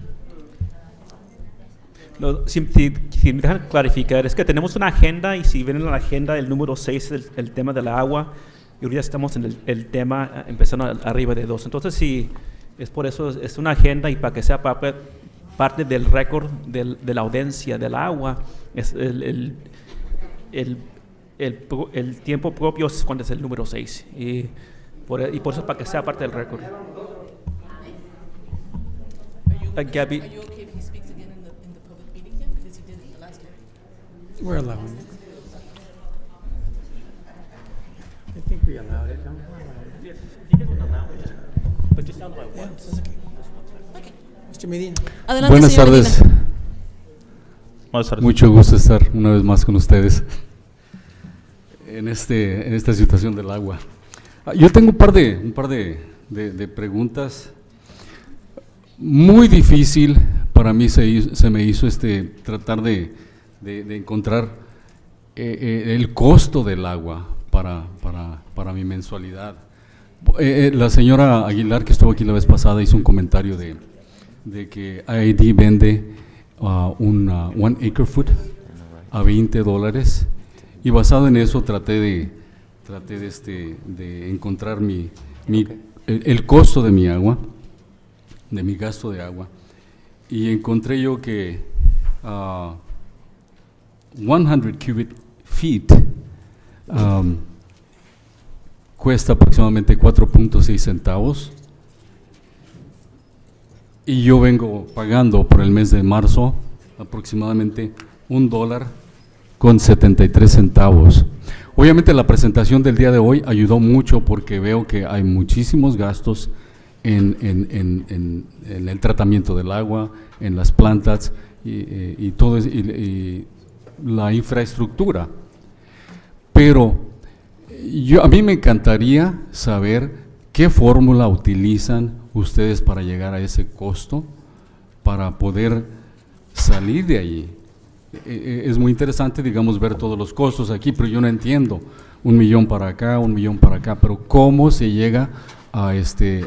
Si me dejan clarificar, es que tenemos una agenda y si ven en la agenda el número 6 es el tema de la agua y ahorita estamos en el tema empezando arriba de 2. Entonces, si es por eso, es una agenda y para que sea parte del récord de la audiencia del agua, es el tiempo propio es cuando es el número 6 y por eso para que sea parte del récord. Gabby.
Are you okay if he speaks again in the public meeting then? Because he
We're allowing it. I think we allowed it, no? Mr. Medina.
Adelante,
Buenas
señor
tardes.
Medina.
Buenas tardes.
Mucho gusto estar una vez más con ustedes en esta situación del agua. Yo tengo un par de preguntas. Muy difícil para mí se me hizo tratar de encontrar el costo del agua para mi mensualidad. La señora Aguilar, que estuvo aquí la vez pasada, hizo un comentario de que ID vende un 1 acre foot a $20, y basado en eso traté de encontrar el costo de mi agua, de mi gasto de agua, y encontré yo que 100 cubic feet cuesta aproximadamente 4.6 centavos, y yo vengo pagando por el mes de marzo aproximadamente $1.73. Obviamente la presentación del día de hoy ayudó mucho porque veo que hay muchísimos gastos en el tratamiento del agua, en las plantas y todo y la infraestructura. Pero a mí me encantaría saber qué fórmula utilizan ustedes para llegar a ese costo, para poder salir de allí. Es muy interesante, digamos, ver todos los costos aquí, pero yo no entiendo, 1 millón para acá, 1 millón para acá, pero cómo se llega a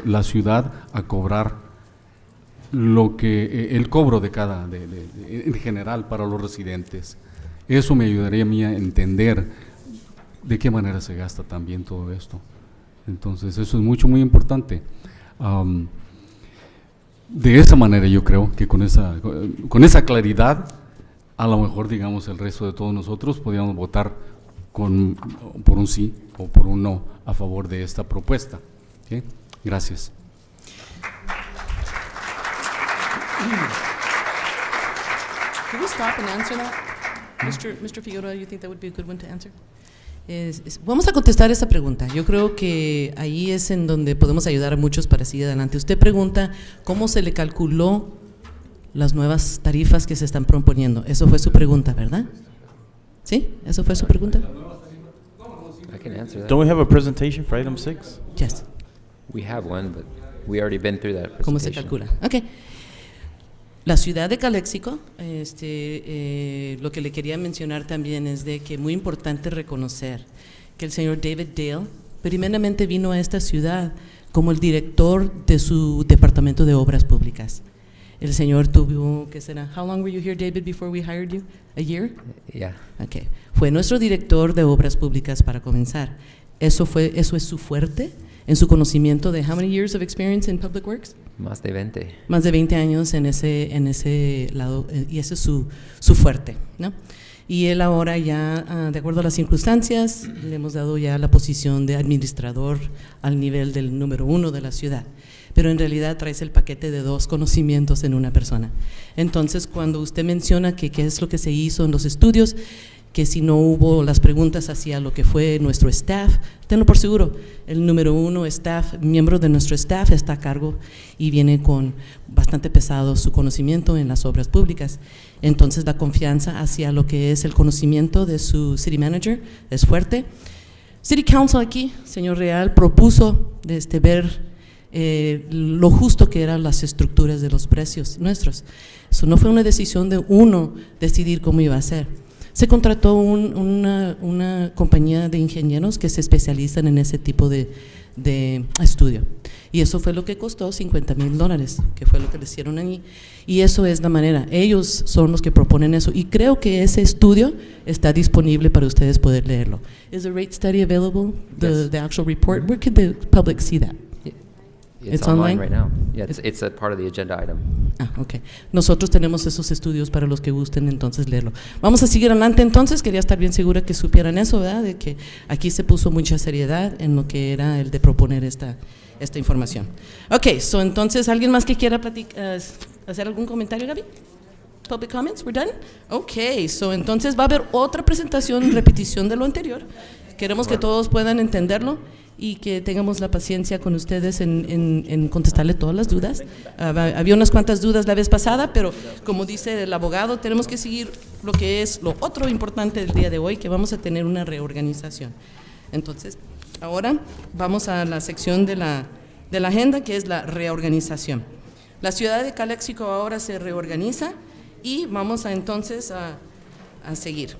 la ciudad a cobrar lo que el cobro en general para los residentes. Eso me ayudaría a mí a entender de qué manera se gasta también todo esto. Entonces eso es muy importante. De esa manera yo creo que con esa claridad, a lo mejor, digamos, el resto de todos nosotros podríamos votar por un sí o por un no a favor de esta propuesta. ¿Okay? Gracias.
Can we stop and answer that? Mr. Figueroa, you think that would be a good one to answer? Vamos a contestar esa pregunta. Yo creo que ahí es en donde podemos ayudar a muchos para seguir adelante. Usted pregunta cómo se le calculó las nuevas tarifas que se están proponiendo. Eso fue su pregunta, ¿verdad? ¿Sí? ¿Eso fue su pregunta?
I can answer that.
Don't we have a presentation for item 6?
Yes.
We have one, but we already been through that presentation.
¿Cómo se calcula? Ok. La ciudad de Calexico, lo que le quería mencionar también es de que muy importante reconocer que el señor David Dale primeramente vino a esta ciudad como el director de su departamento de obras públicas. El señor tuvo, ¿qué será? How long were you here, David, before we hired you? A year?
Yeah.
Okay. Fue nuestro director de obras públicas para comenzar. Eso es su fuerte en su conocimiento de how many years of experience in public works?
Más de 20.
Más de 20 años en ese lado, y ese es su fuerte, ¿no? Y él ahora ya, de acuerdo a las circunstancias, le hemos dado ya la posición de administrador al nivel del número 1 de la ciudad. Pero en realidad traes el paquete de 2 conocimientos en una persona. Entonces, cuando usted menciona que qué es lo que se hizo en los estudios, que si no hubo las preguntas hacia lo que fue nuestro staff, tenlo por seguro, el número 1 staff, miembro de nuestro staff está a cargo y viene con bastante pesado su conocimiento en las obras públicas. Entonces la confianza hacia lo que es el conocimiento de su city manager es fuerte. City Council aquí, señor Real, propuso ver lo justo que eran las estructuras de los precios nuestros. Eso no fue una decisión de uno decidir cómo iba a ser. Se contrató una compañía de ingenieros que se especializan en ese tipo de estudio. Y eso fue lo que costó $50,000, que fue lo que le hicieron allí. Y eso es la manera. Ellos son los que proponen eso. Y creo que ese estudio está disponible para ustedes poder leerlo. Is the rate study available? The actual report? Where could the public see that?
It's online right now. Yeah, it's a part of the agenda item.
Ok. Nosotros tenemos esos estudios para los que gusten entonces leerlo. Vamos a seguir adelante entonces. Quería estar bien segura que supieran eso, ¿verdad? De que aquí se puso mucha seriedad en lo que era el de proponer esta información. Ok, entonces, ¿alguien más que quiera hacer algún comentario, Gaby? public comments? We're done? Okay, so entonces va a haber otra presentación, repetición de lo anterior. Queremos que todos puedan entenderlo y que tengamos la paciencia con ustedes en contestarle todas las dudas. Había unas cuantas dudas la vez pasada, pero como dice el abogado, tenemos que seguir lo que es lo otro importante del día de hoy, que vamos a tener una reorganización. Entonces, ahora vamos a la sección de la agenda, que es la reorganización. La ciudad de Calexico ahora se reorganiza y vamos a entonces a seguir.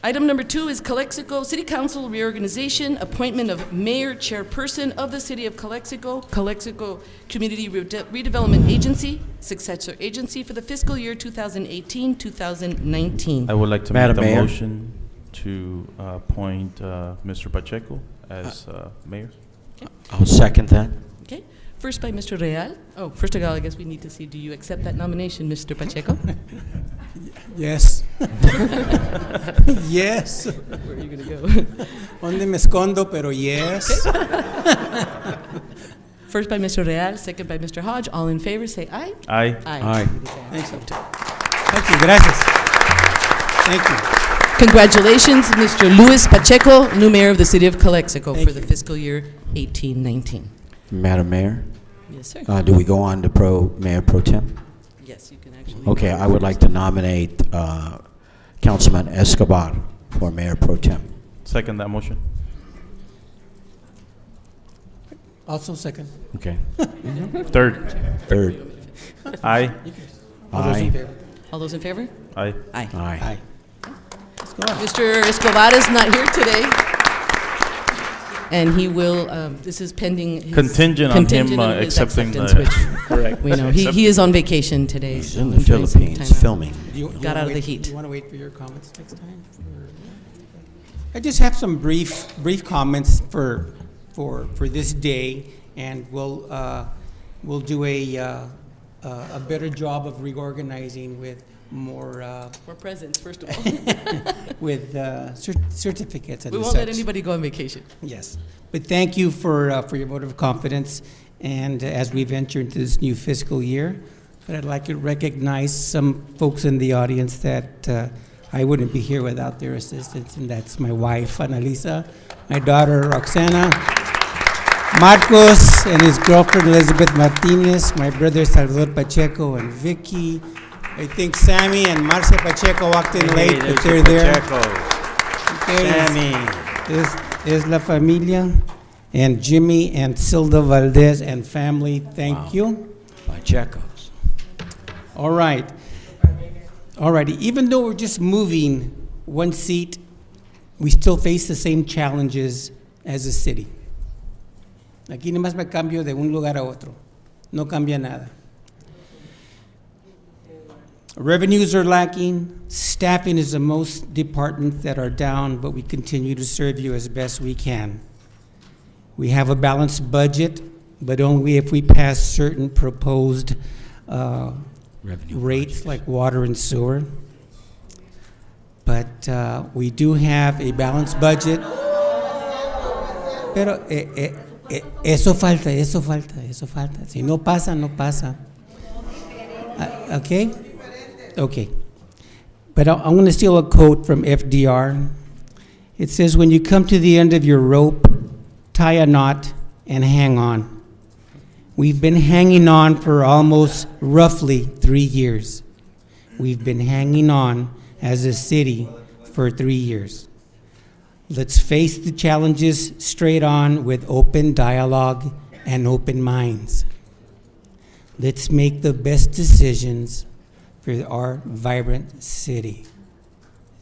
Item number 2 is Calexico City Council reorganization, appointment of mayor chairperson of the city of Calexico, Calexico Community Redevelopment Agency, successor agency for the fiscal year 2018-2019.
I would like to
Madam
make the
Mayor.
motion to appoint Mr. Pacheco as mayor.
I'll second that.
Okay, first by Mr. Real. Oh, first of all, I guess we need to see, do you accept that nomination, Mr. Pacheco?
Yes. Yes.
Where are you going to go?
Donde me escondo, pero yes.
First by Mr. Real, second by Mr. Hodge. All in favor, say aye.
Aye.
Aye.
Thank you.
Thank you, gracias. Thank you.
Congratulations, Mr. Luis Pacheco, new mayor of the city of Calexico
Thank
for the
you.
fiscal year 18-19.
Madam Mayor,
Yes, sir.
do we go on to Mayor Pro Tem?
Yes, you can actually.
Okay, I would like to nominate Councilman Escobar for Mayor Pro Tem.
Second that motion.
Also second.
Okay.
Third.
Third.
Aye.
All those in
Aye.
favor?
All those in favor?
Aye.
Aye.
Aye.
Aye.
Mr. Escobar is not here today. And he will, this is pending his.
Contingent on him
on his
accepting
acceptance,
the.
which
Correct.
we know. He is on vacation today.
He's
so
in the
enjoying some
Philippines
time out.
filming.
Got out of the heat.
You want to wait for your comments next time? I just have some brief comments for this day, and we'll do a better job of reorganizing with more
More presents, first of all.
with certificates and
We won't
such.
let anybody go on vacation.
Yes, but thank you for your vote of confidence, and as we venture into this new fiscal year, but I'd like to recognize some folks in the audience that I wouldn't be here without their assistance, and that's my wife, Annalisa, my daughter, Roxana, Marcos and his girlfriend, Elizabeth Martinez, my brother, Salvador Pacheco, and Vicky. I think Sammy and Marcia Pacheco walked in late, but they're there.
Sammy.
Es la familia, and Jimmy and Silda Valdez and family, thank you.
Pacheco's.
All right. All righty, even though we're just moving one seat, we still face the same challenges as a city. Aquí nomás me cambio de un lugar a otro. No cambia nada. Revenues are lacking, staffing is the most departments that are down, but we continue to serve you as best we can. We have a balanced budget, but only if we pass certain proposed
Revenue
rates like water and sewer. But we do have a balanced budget. Pero eso falta. Si no pasa, no pasa. Okay? Okay. But I'm going to steal a quote from FDR. It says, when you come to the end of your rope, tie a knot and hang on. We've been hanging on for almost roughly 3 years. We've been hanging on as a city for 3 years. Let's face the challenges straight on with open dialogue and open minds. Let's make the best decisions for our vibrant city.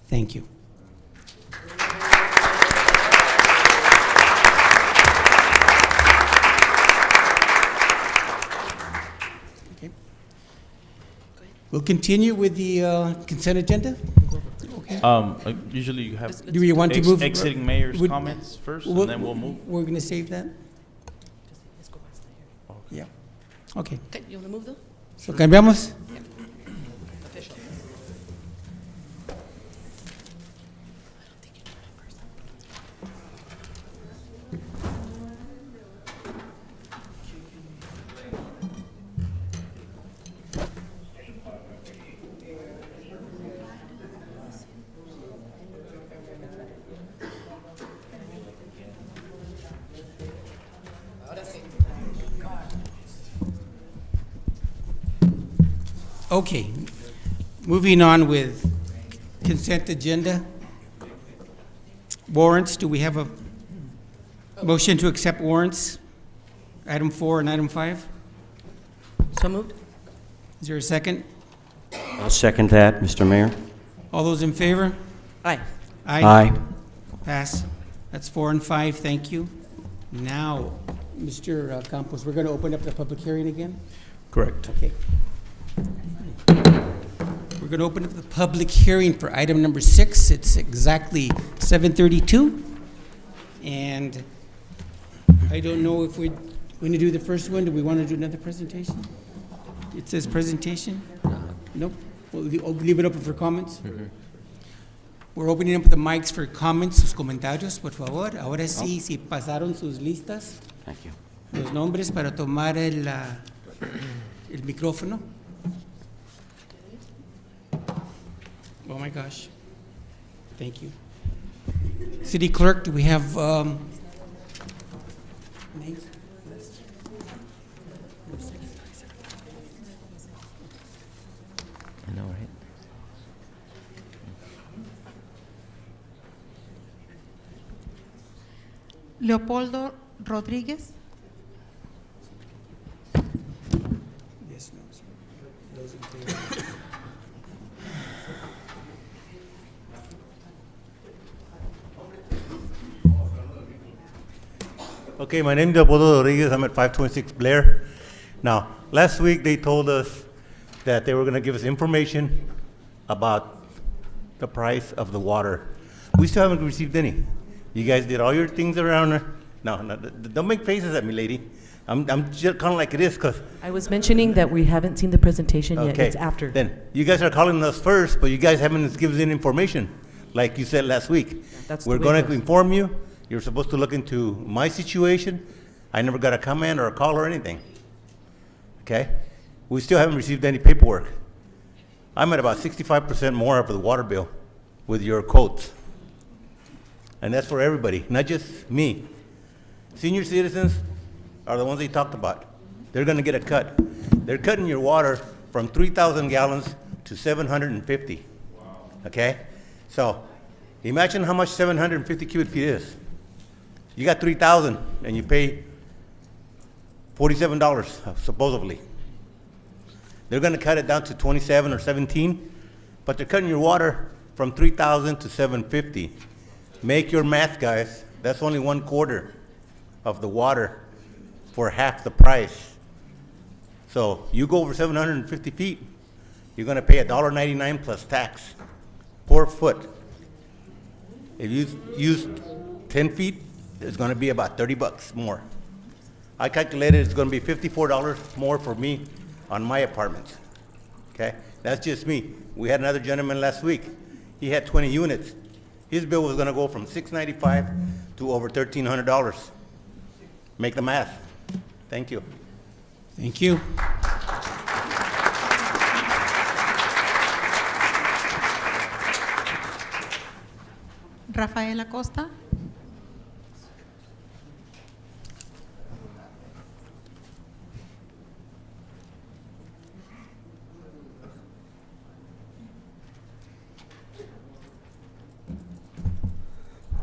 Thank you. Okay. We'll continue with the consent agenda.
Usually you have
Do you want to move?
exiting mayor's
would-
comments first,
We'll-
and then we'll move.
We're going to save that? Yeah. Okay.
Okay, you want to move though?
So cambiamos.
Official.
Okay, moving on with consent agenda. Warrants, do we have a motion to accept warrants? Item 4 and item 5?
So moved.
Is there a second?
I'll second that, Mr. Mayor.
All those in favor?
Aye.
Aye.
Pass. That's 4 and 5, thank you. Now, Mr. Campos, we're going to open up the public hearing again?
Correct.
Okay. We're going to open up the public hearing for item number 6. It's exactly 7:32. And I don't know if we're going to do the first one. Do we want to do another presentation? It says presentation? Nope. We'll leave it open for comments. We're opening up the mics for comments, sus comentarios, por favor. Ahora sí, si pasaron sus listas,
Thank you.
los nombres para tomar el micrófono. Oh my gosh. Thank you. City Clerk, do we have names?
I know, right?
Leopoldo Rodríguez,
Yes, no, sir. Those in favor.
Okay, my name is Leopoldo Rodriguez. I'm at 526 Blair. Now, last week they told us that they were going to give us information about the price of the water. We still haven't received any. You guys did all your things around there. No, don't make faces at me, lady. I'm just kind of like it is, because...
I was mentioning that we haven't seen the presentation yet.
Okay,
It's after.
then, you guys are calling us first, but you guys haven't given us any information, like you said last week.
That's the
We're
way
going
it
to
goes.
inform you. You're supposed to look into my situation. I never got a comment or a call or anything. Okay? We still haven't received any paperwork. I'm at about 65% more of the water bill with your quotes. And that's for everybody, not just me. Senior citizens are the ones they talked about. They're going to get a cut. They're cutting your water from 3,000 gallons to 750. Okay? So imagine how much 750 cubic feet is. You got 3,000 and you pay $47 supposedly. They're going to cut it down to 27 or 17, but they're cutting your water from 3,000 to 750. Make your math, guys. That's only 1/4 of the water for half the price. So you go over 750 feet, you're going to pay $1.99 plus tax per foot. If you use 10 feet, it's going to be about $30 more. I calculated it's going to be $54 more for me on my apartment. Okay? That's just me. We had another gentleman last week. He had 20 units. His bill was going to go from $695 to over $1,300. Make the math. Thank you.
Thank you.
Rafael Acosta,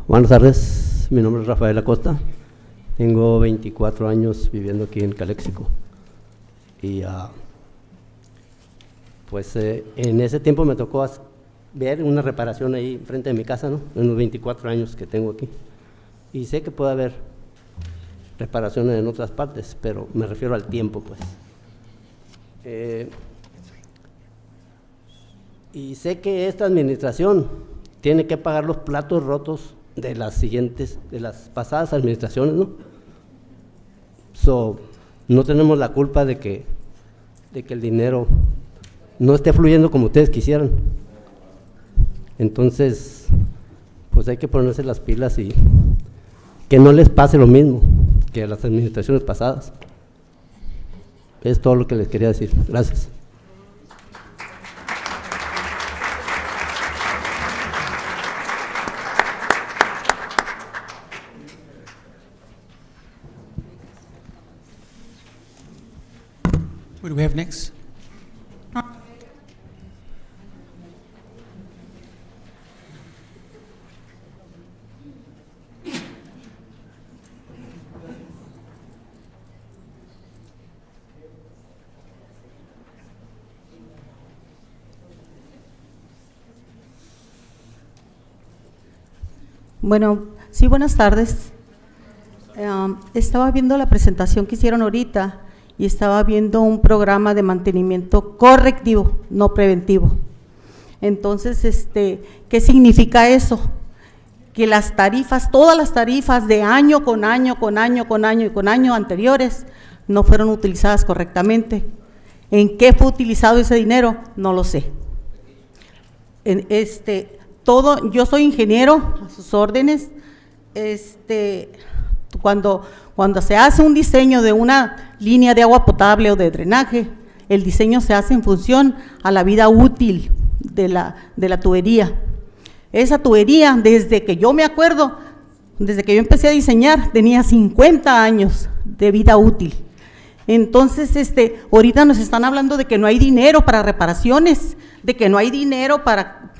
Buenas tardes, mi nombre es Rafael Acosta, tengo 24 años viviendo aquí en Calexico y pues en ese tiempo me tocó ver una reparación ahí frente de mi casa, ¿no? En los 24 años que tengo aquí y sé que puede haber reparaciones en otras partes, pero me refiero al tiempo, pues. Y sé que esta administración tiene que pagar los platos rotos de las siguientes, de las pasadas administraciones, ¿no? No tenemos la culpa de que el dinero no esté fluyendo como ustedes quisieran. Entonces, pues hay que ponerse las pilas y que no les pase lo mismo que a las administraciones pasadas. Es todo lo que les quería decir. Gracias.
What do we have next?
Bueno, sí, buenas tardes. Estaba viendo la presentación que hicieron ahorita y estaba viendo un programa de mantenimiento correctivo, no preventivo. Entonces, ¿qué significa eso? Que las tarifas, todas las tarifas de año con año, con año, con año y con año anteriores no fueron utilizadas correctamente. ¿En qué fue utilizado ese dinero? No lo sé. Yo soy ingeniero, a sus órdenes. Cuando se hace un diseño de una línea de agua potable o de drenaje, el diseño se hace en función a la vida útil de la tubería. Esa tubería, desde que yo me acuerdo, desde que yo empecé a diseñar, tenía 50 años de vida útil. Entonces, ahorita nos están hablando de que no hay dinero para reparaciones, de que no hay dinero para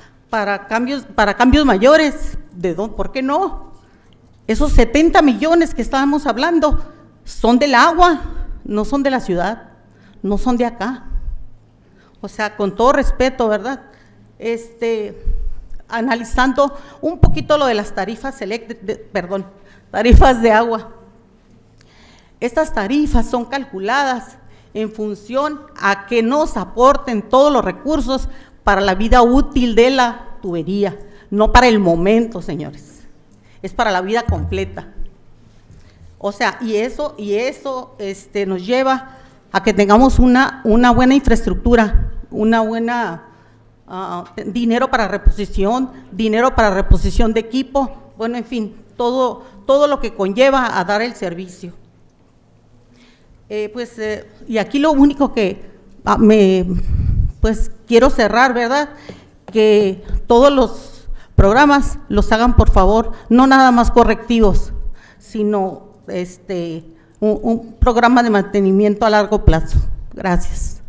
cambios mayores. ¿Por qué no? Esos 70 millones que estábamos hablando son del agua, no son de la ciudad, no son de acá. O sea, con todo respeto, ¿verdad? Analizando un poquito lo de las tarifas tarifas de agua. Estas tarifas son calculadas en función a que nos aporten todos los recursos para la vida útil de la tubería, no para el momento, señores, es para la vida completa. O sea, y eso nos lleva a que tengamos una buena infraestructura, una buena dinero para reposición de equipo, bueno, en fin, todo lo que conlleva a dar el servicio. Y aquí lo único que quiero cerrar, ¿verdad? Que todos los programas los hagan, por favor, no nada más correctivos, sino un programa de mantenimiento a largo plazo. Gracias.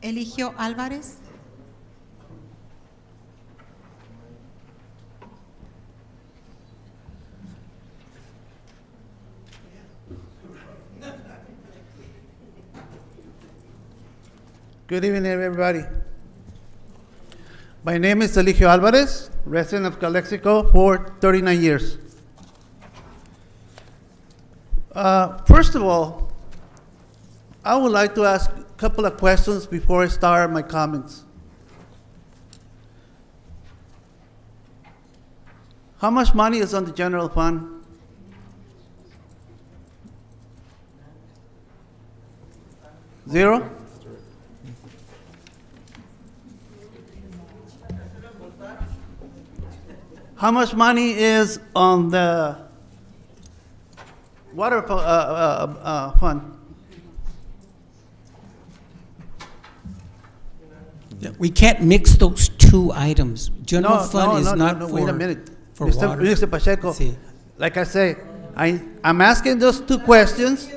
Eligio Álvarez.
Good evening, everybody. My name is Eligio Alvarez, resident of Calexico for 39 years. First of all, I would like to ask a couple of questions before I start my comments. How much money is on the general fund? Zero? How much money is on the water fund?
We can't mix those two items. General fund is not for
wait a minute.
for
Mr.
water.
Mr. Pacheco,
Sí.
like I say, I'm asking those two questions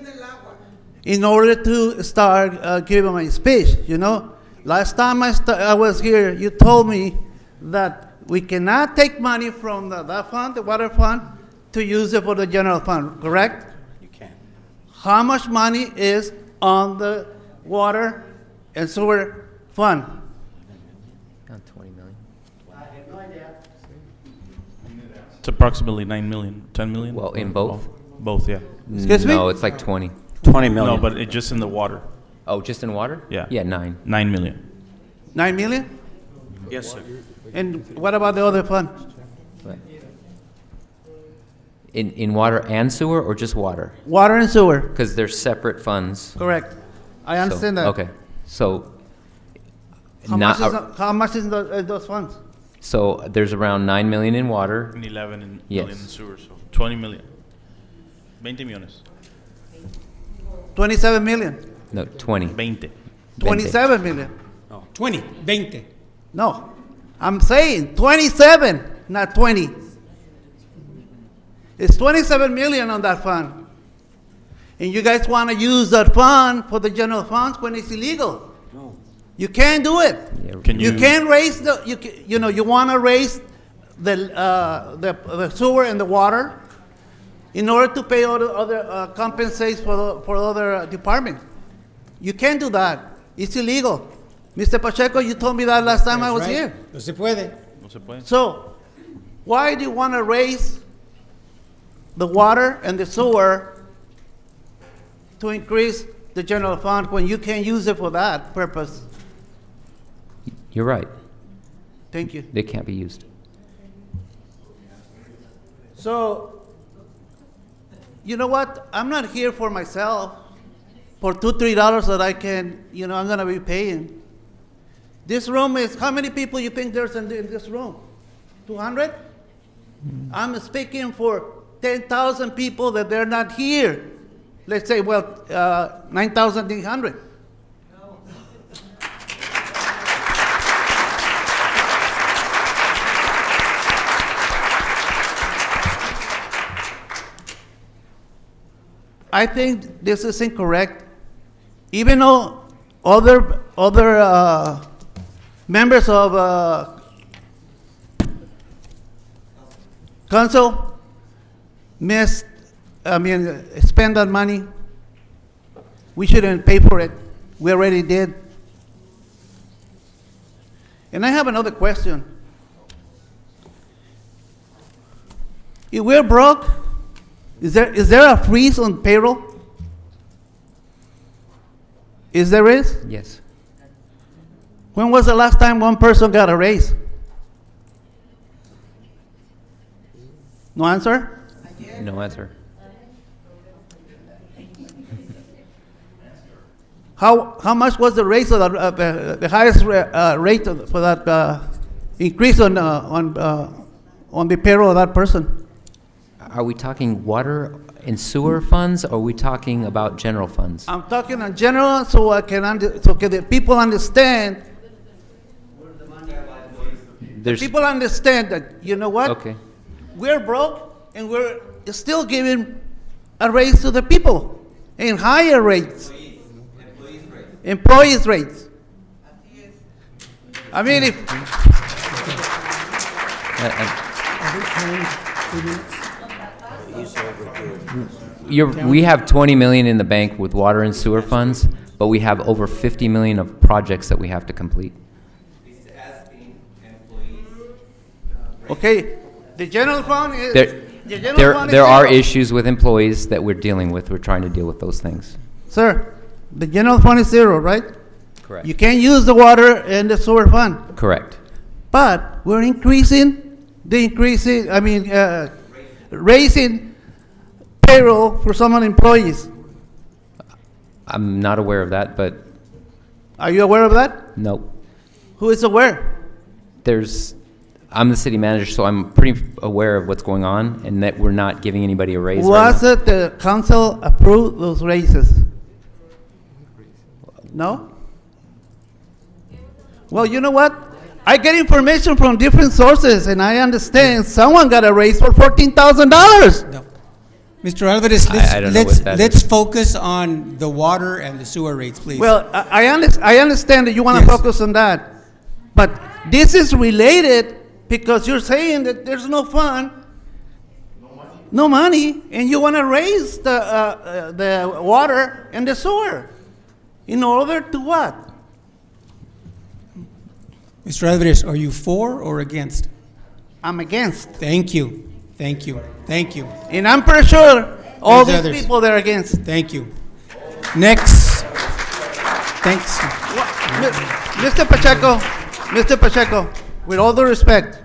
in order to start giving my speech, you know? Last time I was here, you told me that we cannot take money from that fund, the water fund, to use it for the general fund, correct?
You can.
How much money is on the water and sewer fund?
Around 20 million.
It's approximately 9 million, 10 million.
Well, in both?
Both, yeah.
Excuse me?
No, it's like 20.
20 million.
No, but it just in the water.
Oh, just in water?
Yeah.
Yeah, 9.
9 million.
9 million?
Yes, sir.
And what about the other fund?
Right. In water and sewer, or just water?
Water and sewer,
Because they're separate funds.
correct. I
So-
understand that.
Okay, so.
How much is in those funds?
So there's around 9 million in water.
And 11
Yes.
million in sewer, so 20 million. 20 millones.
27 million.
No, 20.
20.
27 million.
20.
No, I'm saying 27, not 20. It's 27 million on that fund. And you guys want to use that fund for the general funds when it's illegal. No. You can't do it.
Can
You
you
can't raise you want to raise the sewer and the water in order to pay other compensates for other departments. You can't do that. It's illegal. Mr. Pacheco, you told me that last time I was here.
No se puede.
No se puede.
So, why do you want to raise the water and the sewer to increase the general fund when you can use it for that purpose?
You're right.
Thank you.
They can't be used.
So, you know what? I'm not here for myself for $2, $3 that I can, I'm going to be paying. This room is, how many people you think there's in this room? 200? I'm speaking for 10,000 people that they're not here. Let's say, 9,800. I think this is incorrect. Even though other members of council spend that money, we shouldn't pay for it. We already did. And I have another question. If we're broke, is there a freeze on payroll? Is there is?
Yes.
When was the last time one person got a raise? No answer?
No answer.
How much was the raise of the highest rate for that increase on the payroll of that person?
Are we talking water and sewer funds, or are we talking about general funds?
I'm talking in general, so the people understand. People understand that, you know what?
Okay.
We're broke, and we're still giving a raise to the people, and higher rates. Employees' rates. I mean, if
we have 20 million in the bank with water and sewer funds, but we have over 50 million of projects that we have to complete.
okay, the general fund is.
There are issues with employees that we're dealing with. We're trying to deal with those things.
Sir, the general fund is zero, right?
Correct.
You can't use the water and the sewer fund.
Correct.
But we're raising payroll for some employees.
I'm not aware of that, but.
Are you aware of that?
No.
Who is aware?
I'm the city manager, so I'm pretty aware of what's going on, and that we're not giving anybody a raise.
Was it the council approved those raises? No? Well, you know what? I get information from different sources, and I understand someone got a raise for $14,000.
No. Mr. Alvarez, let's focus on the water and the sewer rates, please.
Well, I understand that you want to focus on that, but this is related because you're saying that there's no fund, no money, and you want to raise the water and the sewer. In order to what?
Mr. Alvarez, are you for or against?
I'm against.
Thank you. Thank you. Thank you.
And I'm pretty sure all these people they're against.
Thank you. Next. Thanks.
Mr. Pacheco, with all due respect,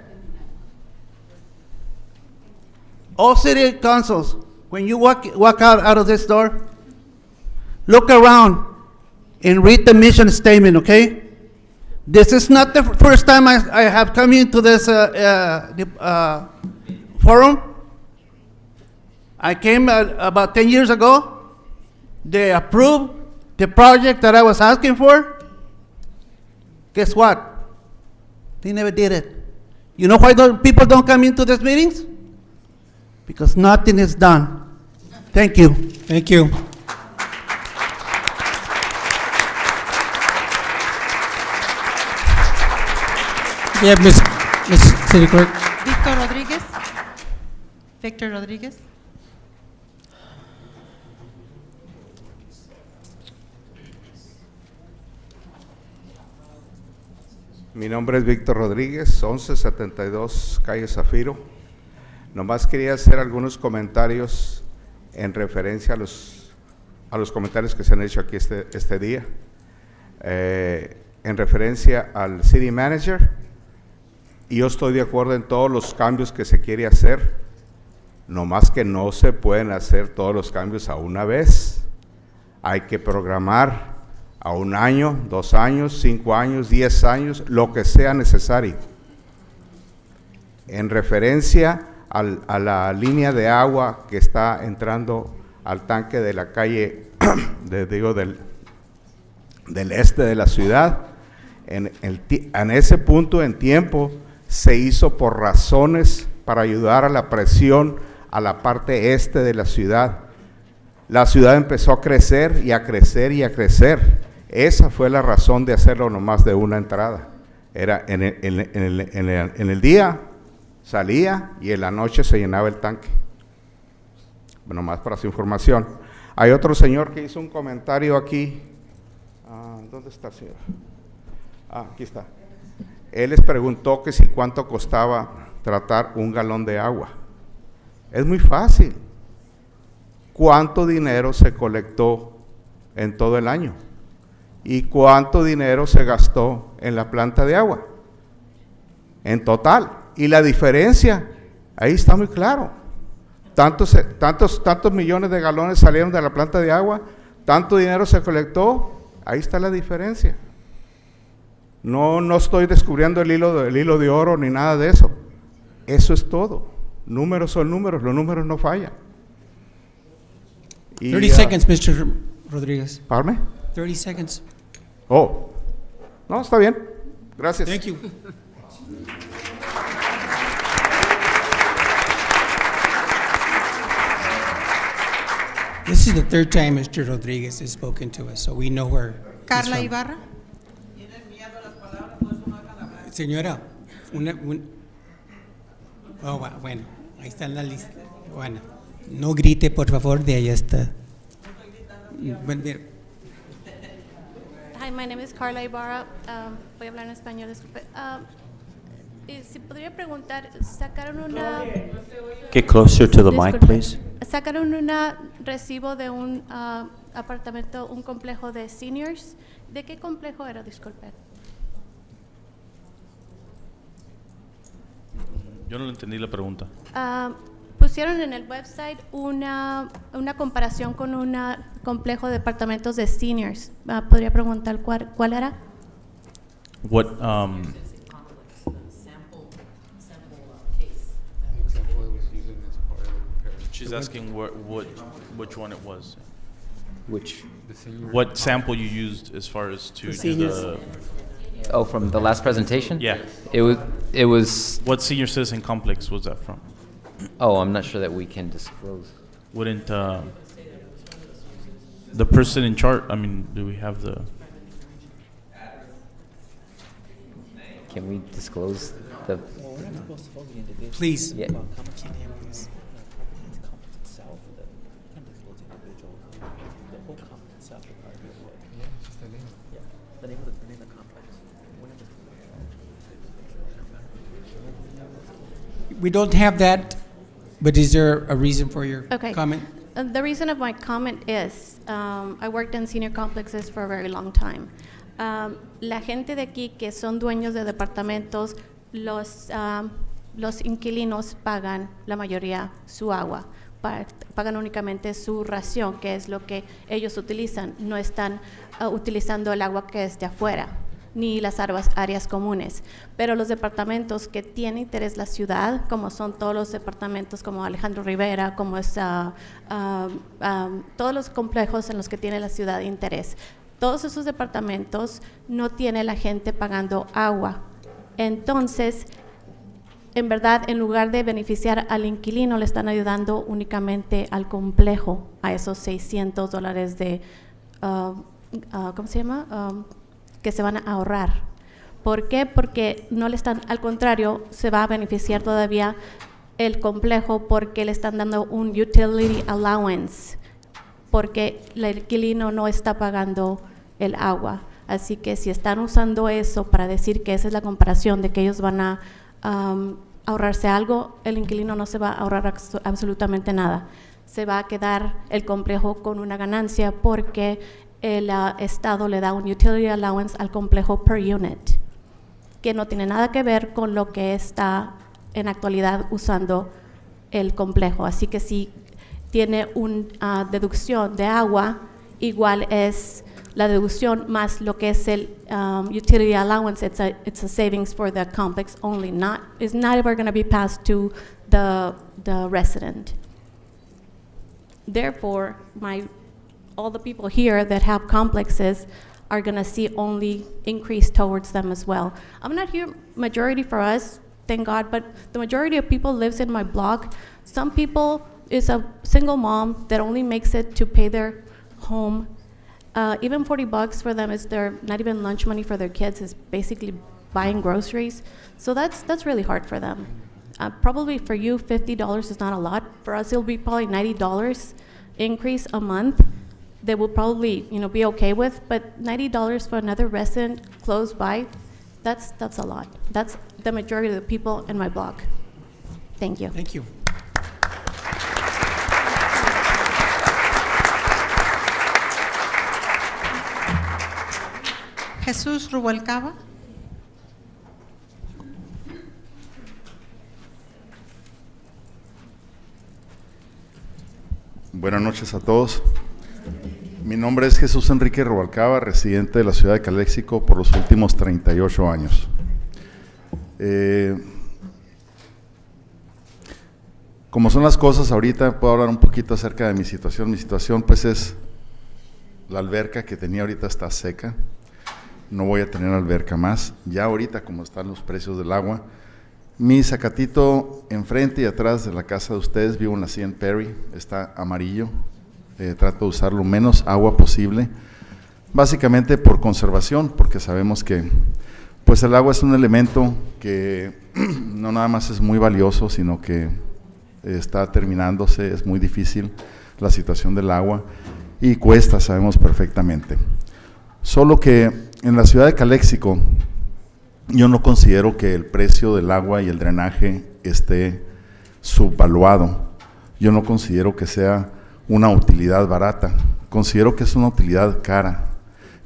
all city councils, when you walk out of this door, look around and read the mission statement, okay? This is not the first time I have come into this forum. I came about 10 years ago. They approved the project that I was asking for. Guess what? They never did it. You know why people don't come into these meetings? Because nothing is done. Thank you.
Thank you. Yeah, Miss City Clerk.
Victor Rodriguez.
Mi nombre es Víctor Rodríguez, 1172 Calle Zafiro. Nomás quería hacer algunos comentarios en referencia a los comentarios que se han hecho aquí este día. En referencia al City Manager, y yo estoy de acuerdo en todos los cambios que se quiere hacer, nomás que no se pueden hacer todos los cambios a una vez. Hay que programar a 1 año, 2 años, 5 años, 10 años, lo que sea necesario. En referencia a la línea de agua que está entrando al tanque de la calle, del este de la ciudad, en ese punto en tiempo se hizo por razones para ayudar a la presión a la parte este de la ciudad. La ciudad empezó a crecer y a crecer y a crecer. Esa fue la razón de hacerlo nomás de una entrada. Era en el día salía y en la noche se llenaba el tanque. Bueno, más para su información. Hay otro señor que hizo un comentario aquí. ¿Dónde está el señor? Aquí está. Él les preguntó que si cuánto costaba tratar 1 galón de agua. Es muy fácil. ¿Cuánto dinero se colectó en todo el año? ¿Y cuánto dinero se gastó en la planta de agua? En total. Y la diferencia, ahí está muy claro. Tantos millones de galones salieron de la planta de agua, tanto dinero se colectó, ahí está la diferencia. No estoy descubriendo el hilo de oro ni nada de eso. Eso es todo. Números son números, los números no fallan.
30 seconds, Mr. Rodriguez.
¿Pardon me?
30 seconds.
Oh, no, está bien. Gracias.
Thank you. This is the 3rd time Mr. Rodriguez has spoken to us, so we know where
Carla
he's from.
Ibarra.
Señora, bueno, ahí está en la lista. Bueno, no grite, por favor, de ahí está.
Hi, my name is Carla Ibarra. Voy a hablar en español, disculpe. Si podría preguntar, ¿sacaron una...
Get closer to the mic, please.
¿Sacaron un recibo de un apartamento, un complejo de seniors? ¿De qué complejo era, disculpe?
Yo no le entendí la pregunta.
Pusieron en el website una comparación con un complejo de apartamentos de seniors. ¿Podría preguntar cuál era?
What, she's asking which one it was. What sample you used as far as to do the...
Oh, from the last presentation?
Yeah.
It was.
What senior citizen complex was that from?
Oh, I'm not sure that we can disclose.
Wouldn't the person in charge, I mean, do we have the...
Can we disclose the...
Please.
Yeah.
We don't have that, but is there a reason for your comment?
The reason of my comment is, I worked in senior complexes for a very long time. La gente de aquí que son dueños de departamentos, los inquilinos pagan la mayoría su agua, pagan únicamente su ración, que es lo que ellos utilizan, no están utilizando el agua que es de afuera, ni las áreas comunes. Pero los departamentos que tiene interés la ciudad, como son todos los departamentos como Alejandro Rivera, como es todos los complejos en los que tiene la ciudad interés, todos esos departamentos no tiene la gente pagando agua. Entonces, en verdad, en lugar de beneficiar al inquilino, le están ayudando únicamente al complejo, a esos $600 de, ¿cómo se llama? Que se van a ahorrar. ¿Por qué? Porque no le están, al contrario, se va a beneficiar todavía el complejo porque le están dando un utility allowance, porque el inquilino no está pagando el agua. Así que si están usando eso para decir que esa es la comparación de que ellos van a ahorrarse algo, el inquilino no se va a ahorrar absolutamente nada. Se va a quedar el complejo con una ganancia porque el Estado le da un utility allowance al complejo per unit, que no tiene nada que ver con lo que está en actualidad usando el complejo. Así que si tiene una deducción de agua, igual es la deducción más lo que es el utility allowance. It's a savings for the complex only. It's not ever going to be passed to the resident. Therefore, all the people here that have complexes are going to see only increase towards them as well. I'm not here majority for us, thank God, but the majority of people lives in my block. Some people is a single mom that only makes it to pay their home. Even $40 for them is their not even lunch money for their kids, is basically buying groceries. So that's really hard for them. Probably for you, $50 is not a lot. For us, it'll be probably $90 increase a month. They will probably, be okay with, but $90 for another resident close by, that's a lot. That's the majority of the people in my block. Thank you.
Thank you.
Jesús Rubalcaba.
Buenas noches a todos. Mi nombre es Jesús Enrique Rubalcaba, residente de la ciudad de Calexico por los últimos 38 años. Como son las cosas ahorita, puedo hablar un poquito acerca de mi situación. Mi situación pues es la alberca que tenía ahorita está seca. No voy a tener alberca más. Ya ahorita, como están los precios del agua, mi zacatito enfrente y atrás de la casa de ustedes, vivo en la 100 Perry, está amarillo. Trato de usar lo menos agua posible, básicamente por conservación, porque sabemos que pues el agua es un elemento que no nada más es muy valioso, sino que está terminándose, es muy difícil la situación del agua y cuesta, sabemos perfectamente. Solo que en la ciudad de Calexico yo no considero que el precio del agua y el drenaje esté subvaluado. Yo no considero que sea una utilidad barata, considero que es una utilidad cara.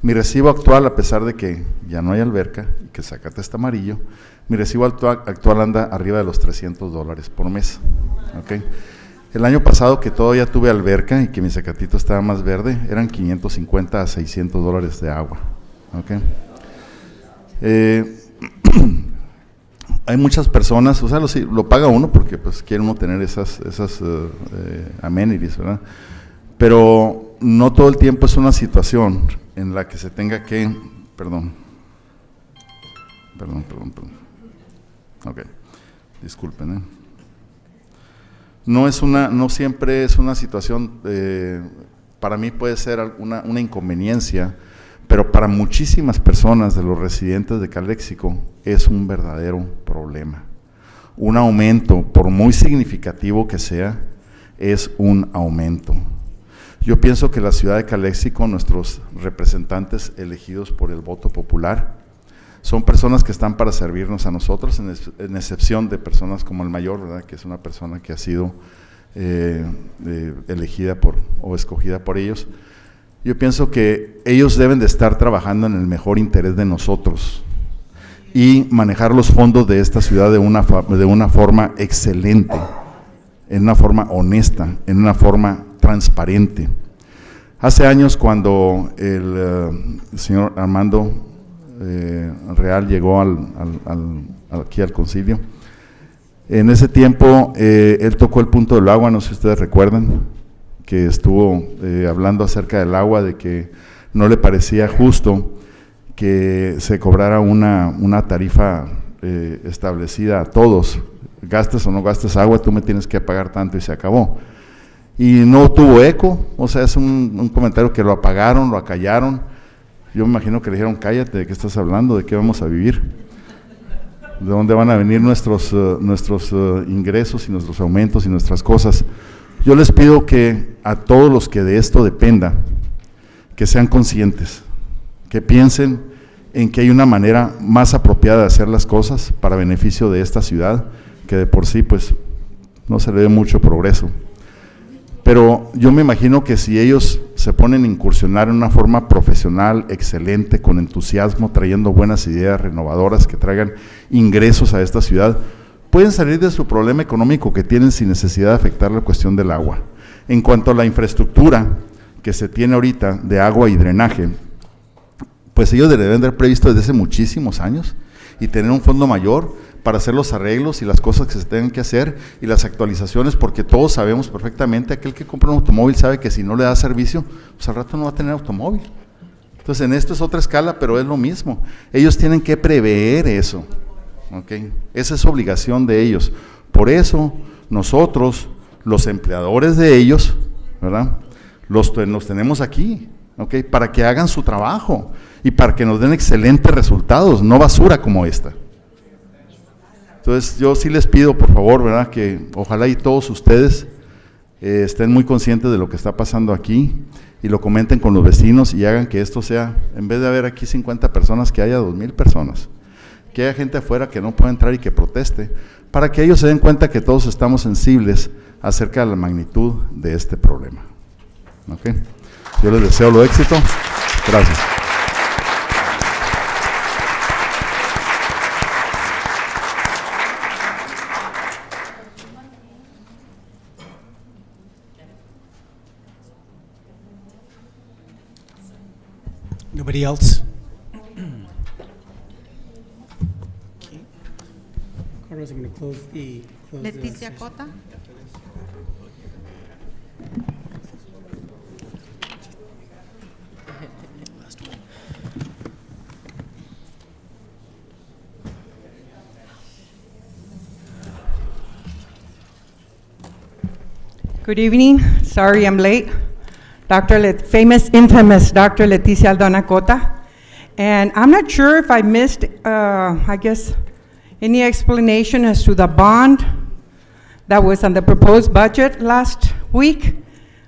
Mi recibo actual, a pesar de que ya no hay alberca y que Zacate está amarillo, mi recibo actual anda arriba de los $300 por mes. ¿Okay? El año pasado, que todavía tuve alberca y que mi Zacatito estaba más verde, eran $550 a $600 de agua. ¿Okay? Hay muchas personas, o sea, lo paga uno porque pues quiere uno tener esas amenities, ¿verdad? Pero no todo el tiempo es una situación en la que se tenga que, perdón. Ok, disculpen, No siempre es una situación, para mí puede ser una inconveniencia, pero para muchísimas personas de los residentes de Calexico es un verdadero problema. Un aumento, por muy significativo que sea, es un aumento. Yo pienso que la ciudad de Calexico, nuestros representantes elegidos por el voto popular, son personas que están para servirnos a nosotros, en excepción de personas como el mayor, ¿verdad?, que es una persona que ha sido elegida o escogida por ellos. Yo pienso que ellos deben de estar trabajando en el mejor interés de nosotros y manejar los fondos de esta ciudad de una forma excelente, en una forma honesta, en una forma transparente. Hace años, cuando el señor Armando Real llegó aquí al concilio, en ese tiempo él tocó el punto del agua, no sé si ustedes recuerdan, que estuvo hablando acerca del agua, de que no le parecía justo que se cobrara una tarifa establecida a todos, gastes o no gastes agua, tú me tienes que pagar tanto y se acabó. Y no tuvo eco, o sea, es un comentario que lo apagaron, lo acallaron. Yo me imagino que le dijeron, cállate, ¿de qué estás hablando? ¿De qué vamos a vivir? ¿De dónde van a venir nuestros ingresos y nuestros aumentos y nuestras cosas? Yo les pido que a todos los que de esto dependa, que sean conscientes que piensen en que hay una manera más apropiada de hacer las cosas para beneficio de esta ciudad, que de por sí pues no se le ve mucho progreso. Pero yo me imagino que si ellos se ponen a incursionar en una forma profesional, excelente, con entusiasmo, trayendo buenas ideas renovadoras que traigan ingresos a esta ciudad, pueden salir de su problema económico que tienen sin necesidad de afectar la cuestión del agua. En cuanto a la infraestructura que se tiene ahorita de agua y drenaje, pues ellos deben haber previsto desde hace muchísimos años y tener un fondo mayor para hacer los arreglos y las cosas que se tengan que hacer y las actualizaciones, porque todos sabemos perfectamente, aquel que compra un automóvil sabe que si no le da servicio, pues al rato no va a tener automóvil. Entonces en esto es otra escala, pero es lo mismo. Ellos tienen que prever eso, ¿ok? Esa es obligación de ellos. Por eso nosotros, los empleadores de ellos, ¿verdad?, los tenemos aquí, ¿ok?, para que hagan su trabajo y para que nos den excelentes resultados, no basura como esta. Entonces yo sí les pido, por favor, ¿verdad?, que ojalá y todos ustedes estén muy conscientes de lo que está pasando aquí y lo comenten con los vecinos y hagan que esto sea, en vez de haber aquí 50 personas, que haya 2,000 personas, que haya gente afuera que no pueda entrar y que proteste, para que ellos se den cuenta que todos estamos sensibles acerca de la magnitud de este problema. ¿Ok? Yo les deseo lo éxito. Gracias.
Nobody else? Okay. Carlos, I'm going to close the
Leticia
session.
Cota.
Good evening. Sorry I'm late. Famous, infamous Dr. Leticia Aldana Cota. And I'm not sure if I missed, I guess, any explanation as to the bond that was on the proposed budget last week,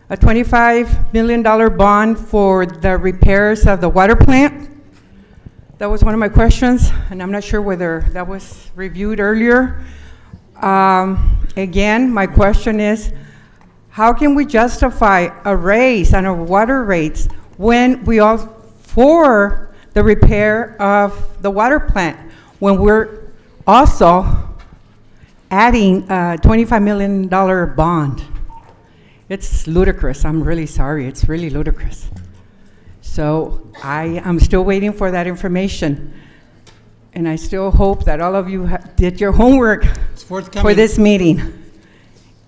a $25 million bond for the repairs of the water plant. That was one of my questions, and I'm not sure whether that was reviewed earlier. Again, my question is, how can we justify a raise on our water rates when we are for the repair of the water plant, when we're also adding a $25 million bond? It's ludicrous. I'm really sorry. It's really ludicrous. So I am still waiting for that information. And I still hope that all of you did your homework for this meeting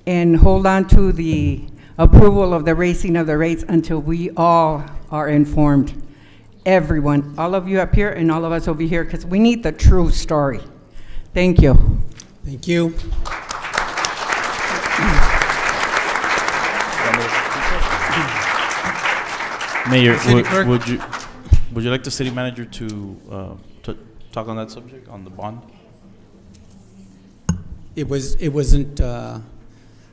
and hold on to the approval of the raising of the rates until we all are informed. Everyone, all of you up here and all of us over here, because we need the true story. Thank you.
Thank you.
Mayor,
City Clerk.
would you like the city manager to talk on that subject, on the bond?
It wasn't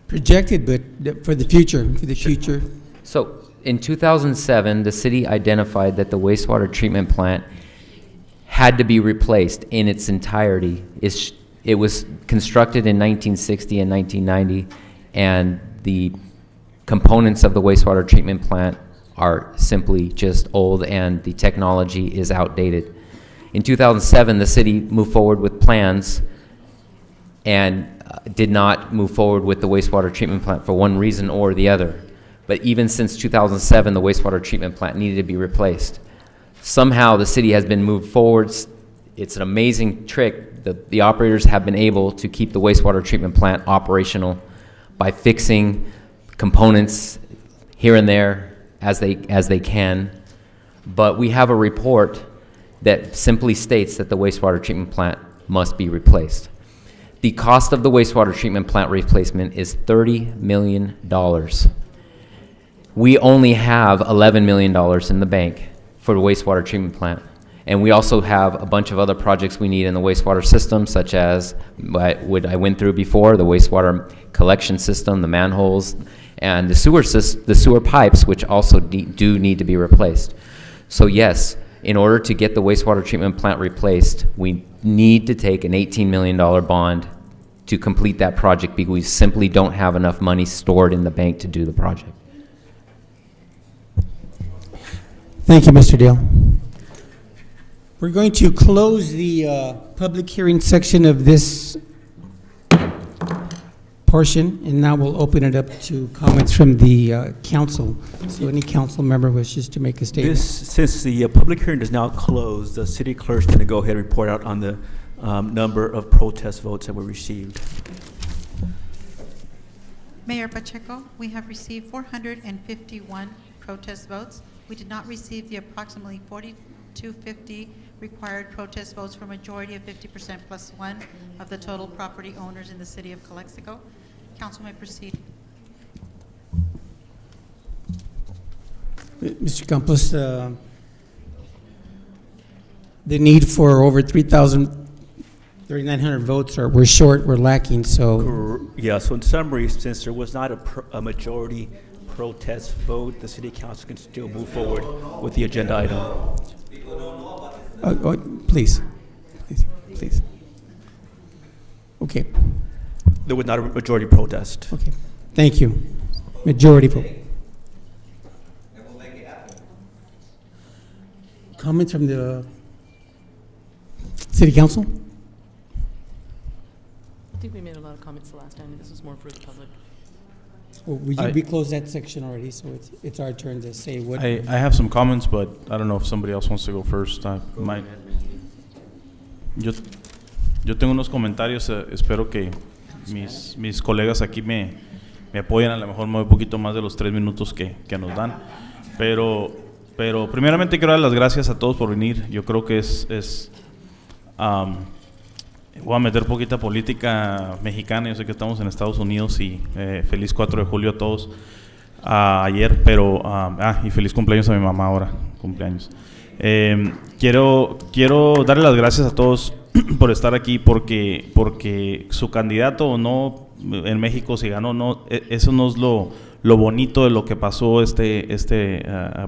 projected, but for the future,
So in 2007, the city identified that the wastewater treatment plant had to be replaced in its entirety. It was constructed in 1960 and 1990, and the components of the wastewater treatment plant are simply just old and the technology is outdated. In 2007, the city moved forward with plans and did not move forward with the wastewater treatment plant for one reason or the other. But even since 2007, the wastewater treatment plant needed to be replaced. Somehow the city has been moved forward. It's an amazing trick. The operators have been able to keep the wastewater treatment plant operational by fixing components here and there as they can. But we have a report that simply states that the wastewater treatment plant must be replaced. The cost of the wastewater treatment plant replacement is $30 million. We only have $11 million in the bank for the wastewater treatment plant. And we also have a bunch of other projects we need in the wastewater system, such as what I went through before, the wastewater collection system, the manholes, and the sewer pipes, which also do need to be replaced. So yes, in order to get the wastewater treatment plant replaced, we need to take an $18 million bond to complete that project because we simply don't have enough money stored in the bank to do the project.
Thank you, Mr. Dale. We're going to close the public hearing section of this portion, and now we'll open it up to comments from the council. So any council member wishes to make a statement?
Since the public hearing is now closed, the city clerk's going to go ahead and report out on the number of protest votes that were received.
Mayor Pacheco, we have received 451 protest votes. We did not receive the approximately 4,250 required protest votes for majority of 50% plus one of the total property owners in the city of Calexico. Council may proceed.
Mr. Campos, the need for over 3,900 votes, or we're short, we're lacking, so.
Yeah, so in summary, since there was not a majority protest vote, the city council can still move forward with the agenda item.
Please. Okay.
There was not a majority protest.
Okay. Thank you. Majority vote. Comments from the city council?
I think we made a lot of comments the last time, and this is more for the public.
Well, we closed that section already, so it's our turn to say what.
I have some comments, but I don't know if somebody else wants to go first. Yo tengo unos comentarios, espero que mis colegas aquí me apoyen. A lo mejor me voy un poquito más de los 3 minutos que nos dan, pero primeramente quiero dar las gracias a todos por venir. Yo creo que voy a meter poquita política mexicana. Yo sé que estamos en Estados Unidos y feliz 4 de julio a todos ayer, pero y feliz cumpleaños a mi mamá ahora, cumpleaños. Quiero darle las gracias a todos por estar aquí, porque su candidato o no en México, si ganó o no, eso no es lo bonito de lo que pasó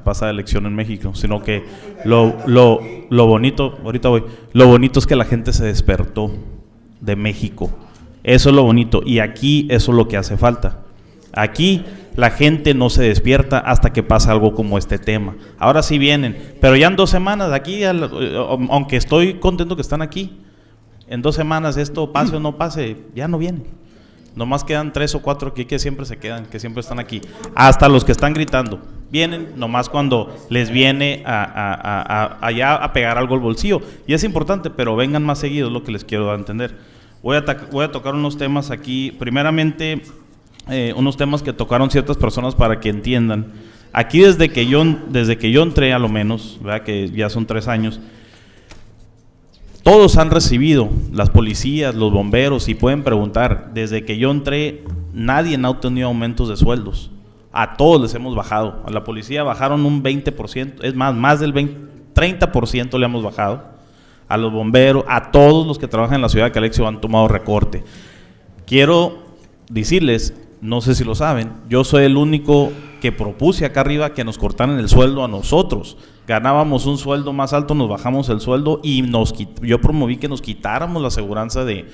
pasada elección en México, sino que lo bonito, lo bonito es que la gente se despertó de México. Eso es lo bonito, y aquí eso es lo que hace falta. Aquí la gente no se despierta hasta que pasa algo como este tema. Ahora sí vienen, pero ya en 2 semanas, aquí, aunque estoy contento que están aquí, en 2 semanas esto pase o no pase, ya no vienen. Nomás quedan 3 o 4 aquí que siempre se quedan, que siempre están aquí. Hasta los que están gritando. Vienen nomás cuando les viene allá a pegar algo al bolsillo. Y es importante, pero vengan más seguido, es lo que les quiero dar a entender. Voy a tocar unos temas aquí. Primeramente, unos temas que tocaron ciertas personas para que entiendan. Aquí desde que yo entré, a lo menos, ¿verdad? Que ya son 3 años, todos han recibido, las policías, los bomberos, y pueden preguntar, desde que yo entré, nadie ha obtenido aumentos de sueldos. A todos les hemos bajado. A la policía bajaron un 20%, es más del 30% le hemos bajado. A los bomberos, a todos los que trabajan en la ciudad de Calexico han tomado recorte. Quiero decirles, no sé si lo saben, yo soy el único que propuse acá arriba que nos cortaran el sueldo a nosotros. Ganábamos un sueldo más alto, nos bajamos el sueldo y yo promoví que nos quitáramos la aseguranza de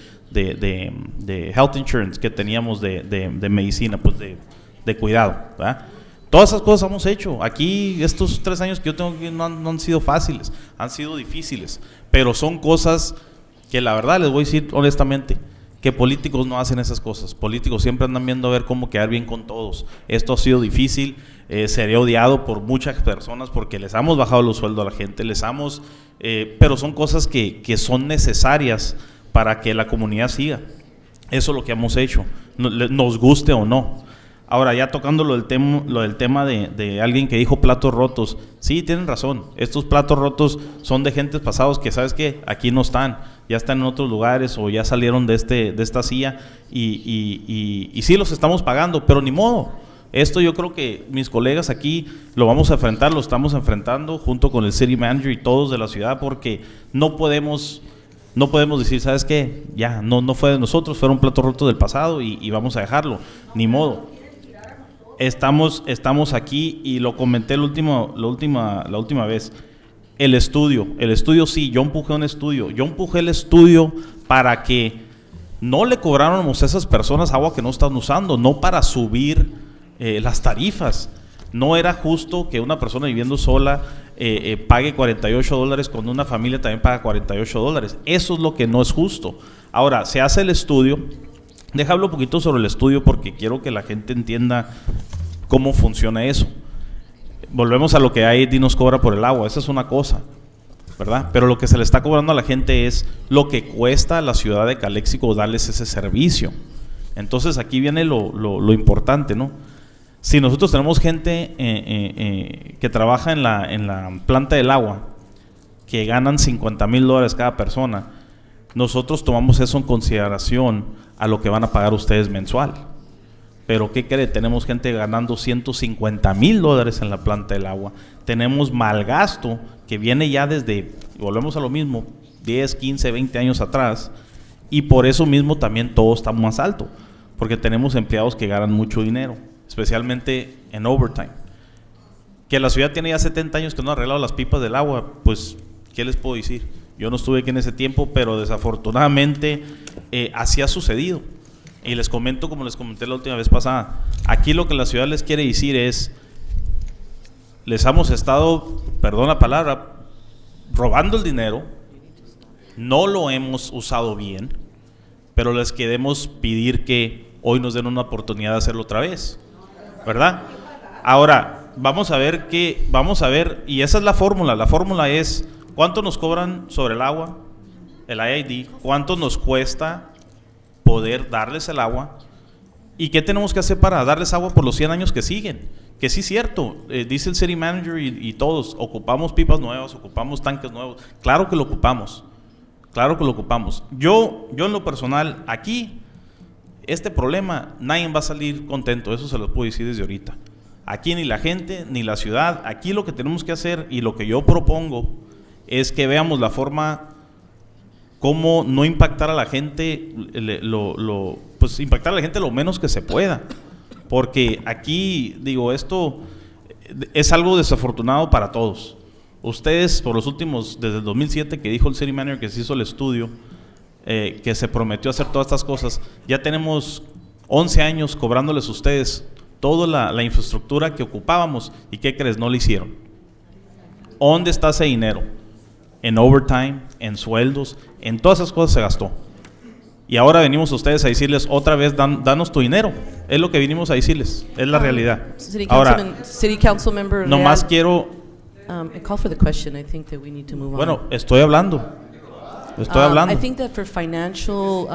health insurance que teníamos de medicina, pues de cuidado, ¿verdad? Todas esas cosas hemos hecho. Aquí estos 3 años que yo tengo no han sido fáciles, han sido difíciles, pero son cosas que la verdad les voy a decir honestamente, que políticos no hacen esas cosas. Políticos siempre andan viendo a ver cómo quedar bien con todos. Esto ha sido difícil, sería odiado por muchas personas porque les hemos bajado los sueldos a la gente, pero son cosas que son necesarias para que la comunidad siga. Eso es lo que hemos hecho, nos guste o no. Ahora, ya tocando lo del tema de alguien que dijo platos rotos, sí, tienen razón, estos platos rotos son de gentes pasados que, ¿sabes qué? Aquí no están, ya están en otros lugares o ya salieron de esta silla y sí los estamos pagando, pero ni modo. Esto yo creo que mis colegas aquí lo vamos a enfrentar, lo estamos enfrentando junto con el City Manager y todos de la ciudad, porque no podemos decir, ¿sabes qué? Ya, no fue de nosotros, fue un plato roto del pasado y vamos a dejarlo, ni modo. Estamos aquí y lo comenté la última vez. El estudio sí, yo empujé un estudio. Yo empujé el estudio para que no le cobráramos a esas personas agua que no están usando, no para subir las tarifas. No era justo que una persona viviendo sola pague $48 cuando una familia también paga $48. Eso es lo que no es justo. Ahora, se hace el estudio. Deja hablar un poquito sobre el estudio porque quiero que la gente entienda cómo funciona eso. Volvemos a lo que AID nos cobra por el agua. Esa es una cosa, ¿verdad? Pero lo que se le está cobrando a la gente es lo que cuesta a la ciudad de Calexico darles ese servicio. Entonces aquí viene lo importante, ¿no? Si nosotros tenemos gente que trabaja en la planta del agua, que ganan $50,000 cada persona, nosotros tomamos eso en consideración a lo que van a pagar ustedes mensual. Pero ¿qué cree? Tenemos gente ganando $150,000 en la planta del agua. Tenemos malgasto que viene ya desde, volvemos a lo mismo, 10, 15, 20 años atrás, y por eso mismo también todo está más alto, porque tenemos empleados que ganan mucho dinero, especialmente en overtime. Que la ciudad tiene ya 70 años que no ha arreglado las pipas del agua, pues, ¿qué les puedo decir? Yo no estuve aquí en ese tiempo, pero desafortunadamente así ha sucedido. Y les comento, como les comenté la última vez pasada, aquí lo que la ciudad les quiere decir es, les hemos estado, perdón la palabra, robando el dinero, no lo hemos usado bien, pero les queremos pedir que hoy nos den una oportunidad de hacerlo otra vez, ¿verdad? Ahora, vamos a ver, y esa es la fórmula es, ¿cuánto nos cobran sobre el agua, el IID? ¿Cuánto nos cuesta poder darles el agua? ¿Y qué tenemos que hacer para darles agua por los 100 años que siguen? Que sí es cierto, dice el city manager y todos, ocupamos pipas nuevas, ocupamos tanques nuevos. Claro que lo ocupamos. Yo en lo personal, aquí, este problema, nadie va a salir contento, eso se lo puedo decir desde ahorita. Aquí ni la gente, ni la ciudad, aquí lo que tenemos que hacer y lo que yo propongo es que veamos la forma cómo no impactar a la gente, pues impactar a la gente lo menos que se pueda. Porque aquí, digo, esto es algo desafortunado para todos. Ustedes, por los últimos, desde el 2007 que dijo el city manager que se hizo el estudio, que se prometió hacer todas estas cosas, ya tenemos 11 años cobrándoles a ustedes toda la infraestructura que ocupábamos. ¿Y qué crees? No lo hicieron. ¿Dónde está ese dinero? En overtime, en sueldos, en todas esas cosas se gastó. Y ahora venimos a ustedes a decirles otra vez, danos tu dinero. Es lo que vinimos a decirles, es la realidad. Ahora,
City Council member,
nomás quiero...
I call for the question. I think that we need to move on.
Bueno, estoy hablando.
I think that for financial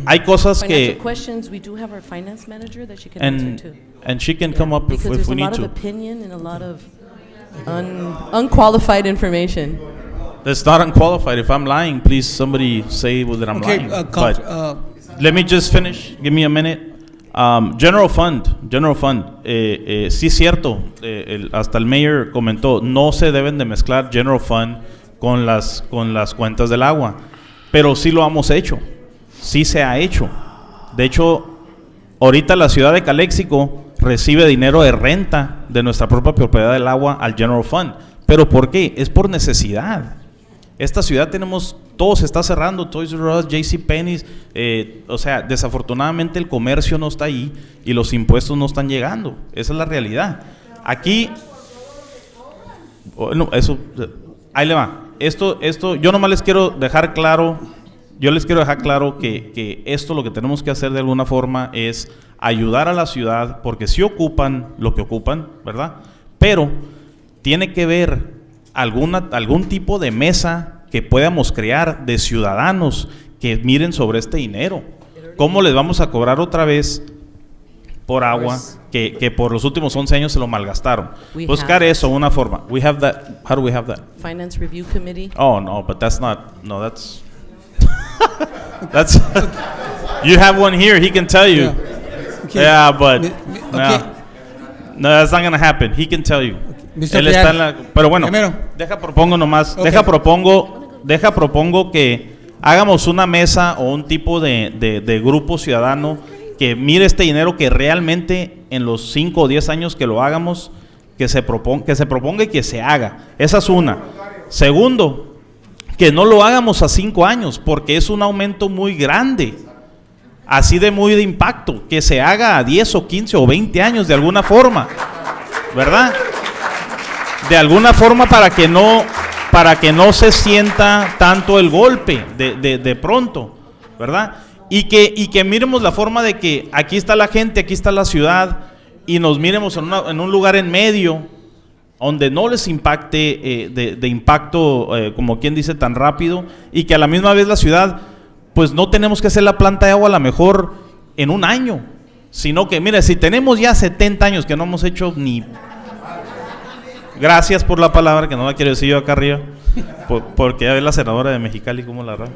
hay cosas que
questions, we do have our finance manager that she can answer to.
And she can come up if we need to.
Because there's a lot of opinion and a lot of unqualified information.
That's not unqualified. If I'm lying, please somebody say that I'm lying. But let me just finish. Give me a minute. General Fund. Sí es cierto. Hasta el mayor comentó, no se deben de mezclar General Fund con las cuentas del agua. Pero sí lo hemos hecho. Sí se ha hecho. De hecho, ahorita la ciudad de Calexico recibe dinero de renta de nuestra propia propiedad del agua al General Fund. ¿Pero por qué? Es por necesidad. Esta ciudad todo se está cerrando, Toys R Us, JCPenney's, o sea, desafortunadamente el comercio no está ahí y los impuestos no están llegando. Esa es la realidad. Aquí, bueno, eso, ahí le va. Esto, yo nomás les quiero dejar claro, que esto lo que tenemos que hacer de alguna forma es ayudar a la ciudad, porque sí ocupan lo que ocupan, ¿verdad? Pero tiene que ver algún tipo de mesa que podamos crear de ciudadanos que miren sobre este dinero. ¿Cómo les vamos a cobrar otra vez por agua que por los últimos 11 años se lo malgastaron? Buscar eso, una forma. We have that. How do we have that?
Finance Review Committee.
Oh, no, but that's not. No, that's. That's. You have one here. He can tell you.
Yeah, okay.
Yeah, but.
Okay.
No, that's not going to happen. He can tell you.
Mr.
Él está en la, pero bueno, deja propongo que hagamos una mesa o un tipo de grupo ciudadano que mire este dinero, que realmente en los 5 o 10 años que lo hagamos, que se proponga y que se haga. Esa es una. Segundo, que no lo hagamos a 5 años, porque es un aumento muy grande, así de muy de impacto, que se haga a 10 o 15 o 20 años de alguna forma, ¿verdad? De alguna forma para que no se sienta tanto el golpe de pronto, ¿verdad? Y que miremos la forma de que aquí está la gente, aquí está la ciudad, y nos miremos en un lugar en medio, donde no les impacte de impacto, como quien dice, tan rápido, y que a la misma vez la ciudad, pues no tenemos que hacer la planta de agua a lo mejor en un año, sino que, mira, si tenemos ya 70 años que no hemos hecho ni... Gracias por la palabra, que no la quiero decir yo acá arriba, porque ya ve la senadora de Mexicali como la rama.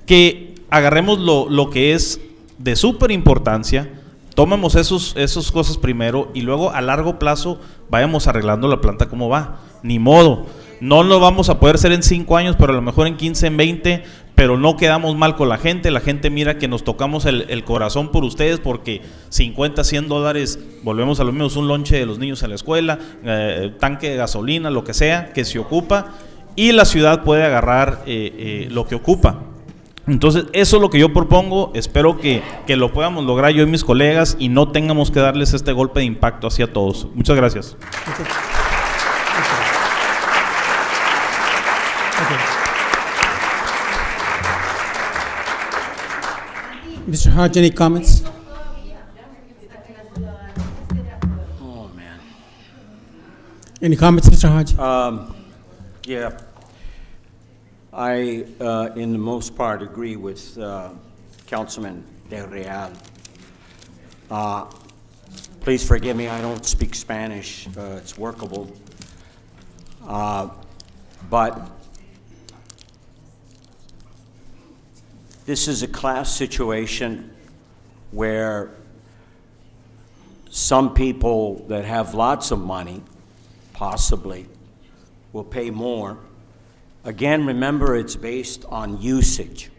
Que agarremos lo que es de súper importancia, tomemos esas cosas primero y luego a largo plazo vayamos arreglando la planta como va. Ni modo, no lo vamos a poder hacer en 5 años, pero a lo mejor en 15, en 20, pero no quedamos mal con la gente mira que nos tocamos el corazón por ustedes, porque 50, $100, volvemos a lo mismo, es un lonche de los niños en la escuela, tanque de gasolina, lo que sea, que se ocupa, y la ciudad puede agarrar lo que ocupa. Entonces, eso es lo que yo propongo. Espero que lo podamos lograr yo y mis colegas y no tengamos que darles este golpe de impacto hacia todos. Muchas gracias.
Mr. Hodge, any comments?
Oh, man.
Any comments, Mr. Hodge?
Yeah. I, in the most part, agree with Councilman Del Real. Please forgive me, I don't speak Spanish. It's workable. But this is a class situation where some people that have lots of money, possibly, will pay more. Again, remember, it's based on usage.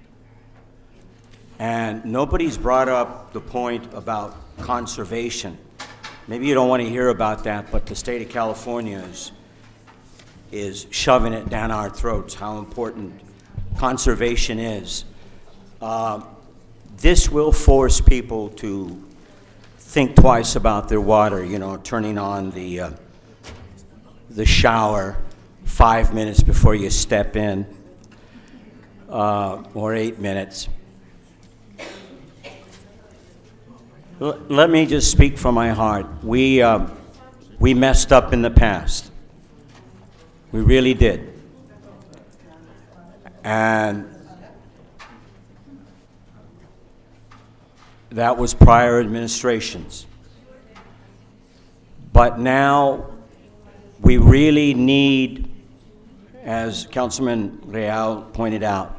And nobody's brought up the point about conservation. Maybe you don't want to hear about that, but the state of California is shoving it down our throats, how important conservation is. This will force people to think twice about their water, turning on the shower 5 minutes before you step in, or 8 minutes. Let me just speak from my heart. We messed up in the past. We really did. And that was prior administrations. But now we really need, as Councilman Real pointed out,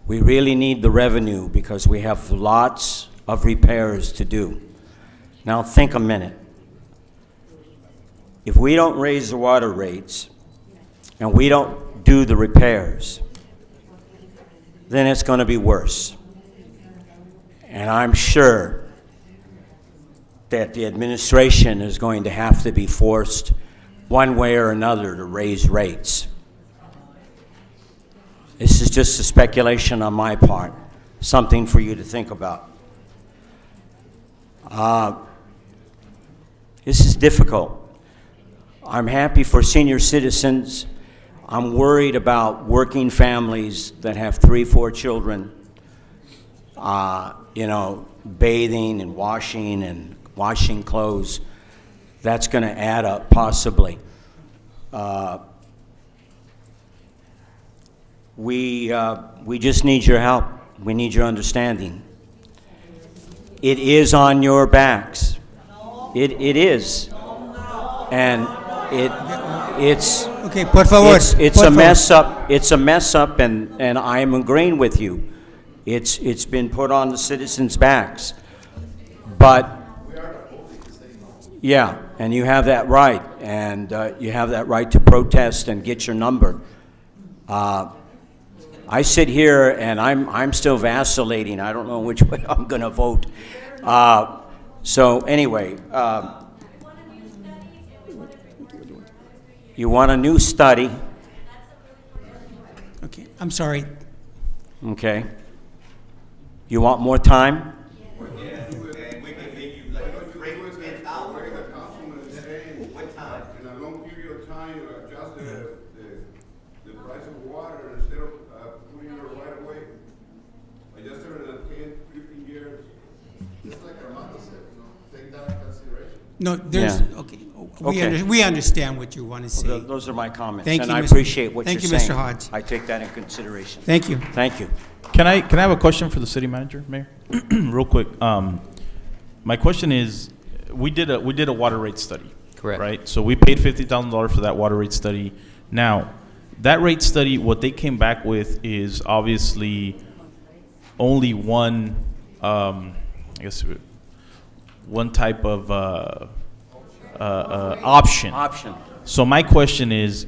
we really need the revenue because we have lots of repairs to do. Now think a minute. If we don't raise the water rates and we don't do the repairs, then it's going to be worse. And I'm sure that the administration is going to have to be forced one way or another to raise rates. This is just a speculation on my part, something for you to think about. This is difficult. I'm happy for senior citizens. I'm worried about working families that have 3, 4 children, bathing and washing clothes. That's going to add up possibly. We just need your help. We need your understanding. It is on your backs. It is. And it's
okay, por favor.
It's a mess up. It's a mess up, and I am agreeing with you. It's been put on the citizens' backs. But yeah, and you have that right, and you have that right to protest and get your number. I sit here and I'm still vacillating. I don't know which way I'm going to vote. So anyway, You want a new study,
Okay, I'm sorry.
okay? You want more time?
In a long period of time, adjust the price of water instead of putting it right away. Adjust it in 10, 15 years. Just like Armando said, take that into consideration.
No, there's,
Yeah.
okay.
Okay.
We understand what you want to say.
Those are my comments.
Thank
and
you,
I
Mr.
appreciate what
Thank
you're
you, Mr.
saying.
Hodge.
I take that in consideration.
Thank you.
Thank you.
Can I have a question for the city manager, Mayor? Real quick. My question is, we did a water rate study.
Correct.
Right? So we paid $50,000 for that water rate study. Now, that rate study, what they came back with is obviously only one, I guess, one type of option.
Option.
So my question is,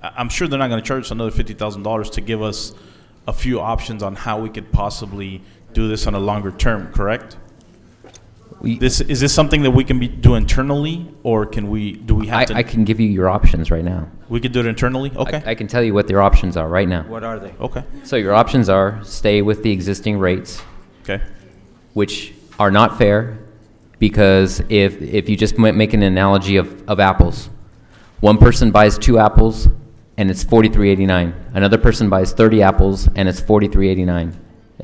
I'm sure they're not going to charge us another $50,000 to give us a few options on how we could possibly do this on a longer term, correct? Is this something that we can do internally, or do we have to?
I can give you your options right now.
We could do it internally? Okay.
I can tell you what their options are right now.
What are they?
Okay.
So your options are stay with the existing rates.
Okay.
Which are not fair, because if you just make an analogy of apples, one person buys 2 apples and it's $43.89. Another person buys 30 apples and it's $43.89.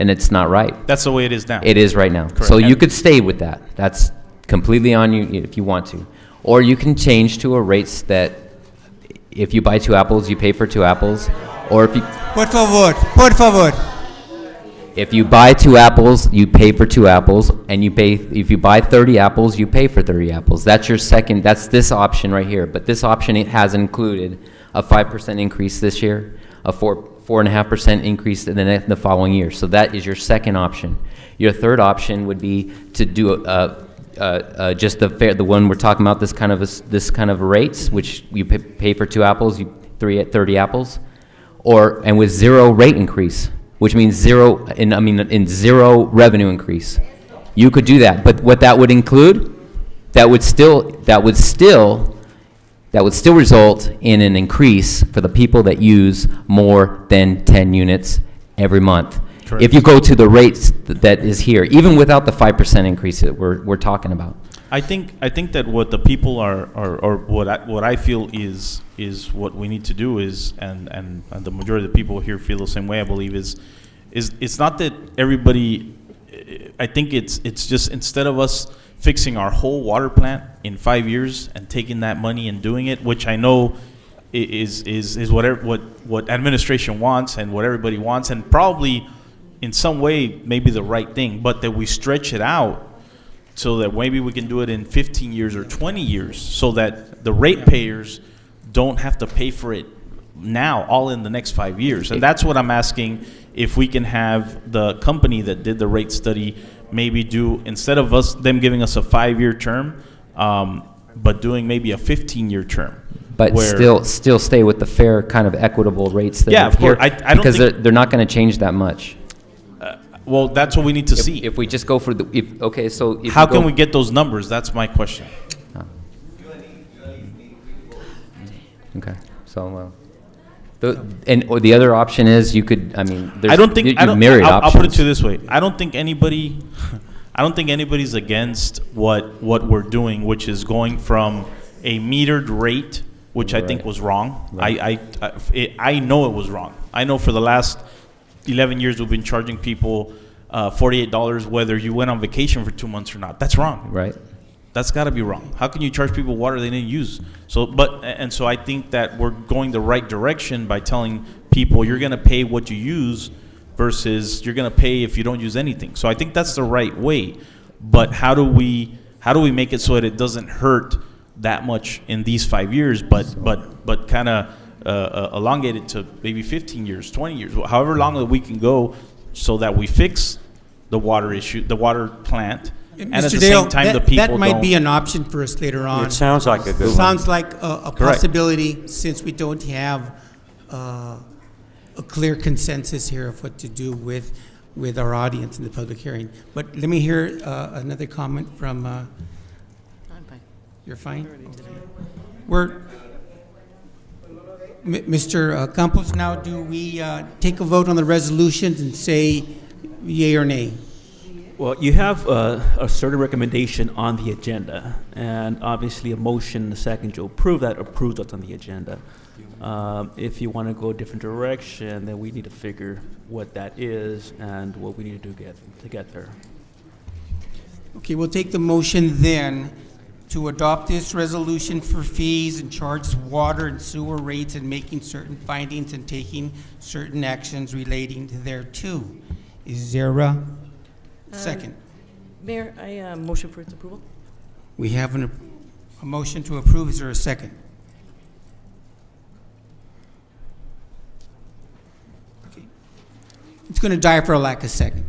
And it's not right.
That's the way it is now.
It is right now.
Correct.
So you could stay with that. That's completely on you if you want to. Or you can change to a rates that if you buy 2 apples, you pay for 2 apples. Or if you...
Por favor.
If you buy 2 apples, you pay for 2 apples, and if you buy 30 apples, you pay for 30 apples. That's your second, that's this option right here. But this option, it has included a 5% increase this year, a 4.5% increase in the following year. So that is your second option. Your third option would be to do just the one we're talking about, this kind of rates, which you pay for 2 apples, 30 apples, and with 0 rate increase, which means zero revenue increase. You could do that, but what that would include, that would still result in an increase for the people that use more than 10 units every month.
Correct.
If you go to the rates that is here, even without the 5% increase that we're talking about.
I think that what the people or what I feel is what we need to do is, and the majority of the people here feel the same way, I believe, is it's not that everybody, I think it's just, instead of us fixing our whole water plant in 5 years and taking that money and doing it, which I know is what administration wants and what everybody wants, and probably in some way maybe the right thing, but that we stretch it out so that maybe we can do it in 15 years or 20 years, so that the ratepayers don't have to pay for it now, all in the next 5 years. And that's what I'm asking, if we can have the company that did the rate study maybe do, instead of them giving us a 5-year term, but doing maybe a 15-year term.
But still stay with the fair kind of equitable rates that
Yeah,
are
of course.
here,
I don't
because
think-
they're not going to change that much.
Well, that's what we need to see.
If we just go for
how can we get those numbers? That's my question.
Okay, so the other option is you could, I mean, there's myriad
I'll
options.
put it to you this way. I don't think anybody's against what we're doing, which is going from a metered rate, which I think was wrong.
Right.
I know it was wrong. I know for the last 11 years we've been charging people $48 whether you went on vacation for 2 months or not. That's wrong.
Right.
That's got to be wrong. How can you charge people water they didn't use? So I think that we're going the right direction by telling people you're going to pay what you use versus you're going to pay if you don't use anything. So I think that's the right way. But how do we make it so that it doesn't hurt that much in these 5 years, but kind of elongate it to maybe 15 years, 20 years, however long that we can go, so that we fix the water issue, the water plant, and at the same time the people
that might be an option for us later on.
It sounds like a good one.
Sounds like a possibility, since we don't have a clear consensus here of what to do with our audience in the public hearing. But let me hear another comment from. You're fine. We're Mr. Campos, now do we take a vote on the resolutions and say yea or nay?
Well, you have a certain recommendation on the agenda, and obviously a motion and a second to approve that approves what's on the agenda. If you want to go a different direction, then we need to figure what that is and what we need to do to get there.
Okay, we'll take the motion then to adopt this resolution for fees and charge water and sewer rates and making certain findings and taking certain actions relating to thereto. Is there a second?
Mayor, I motion for its approval.
We have a motion to approve. Is there a second? Okay. It's going to die for a lack of second.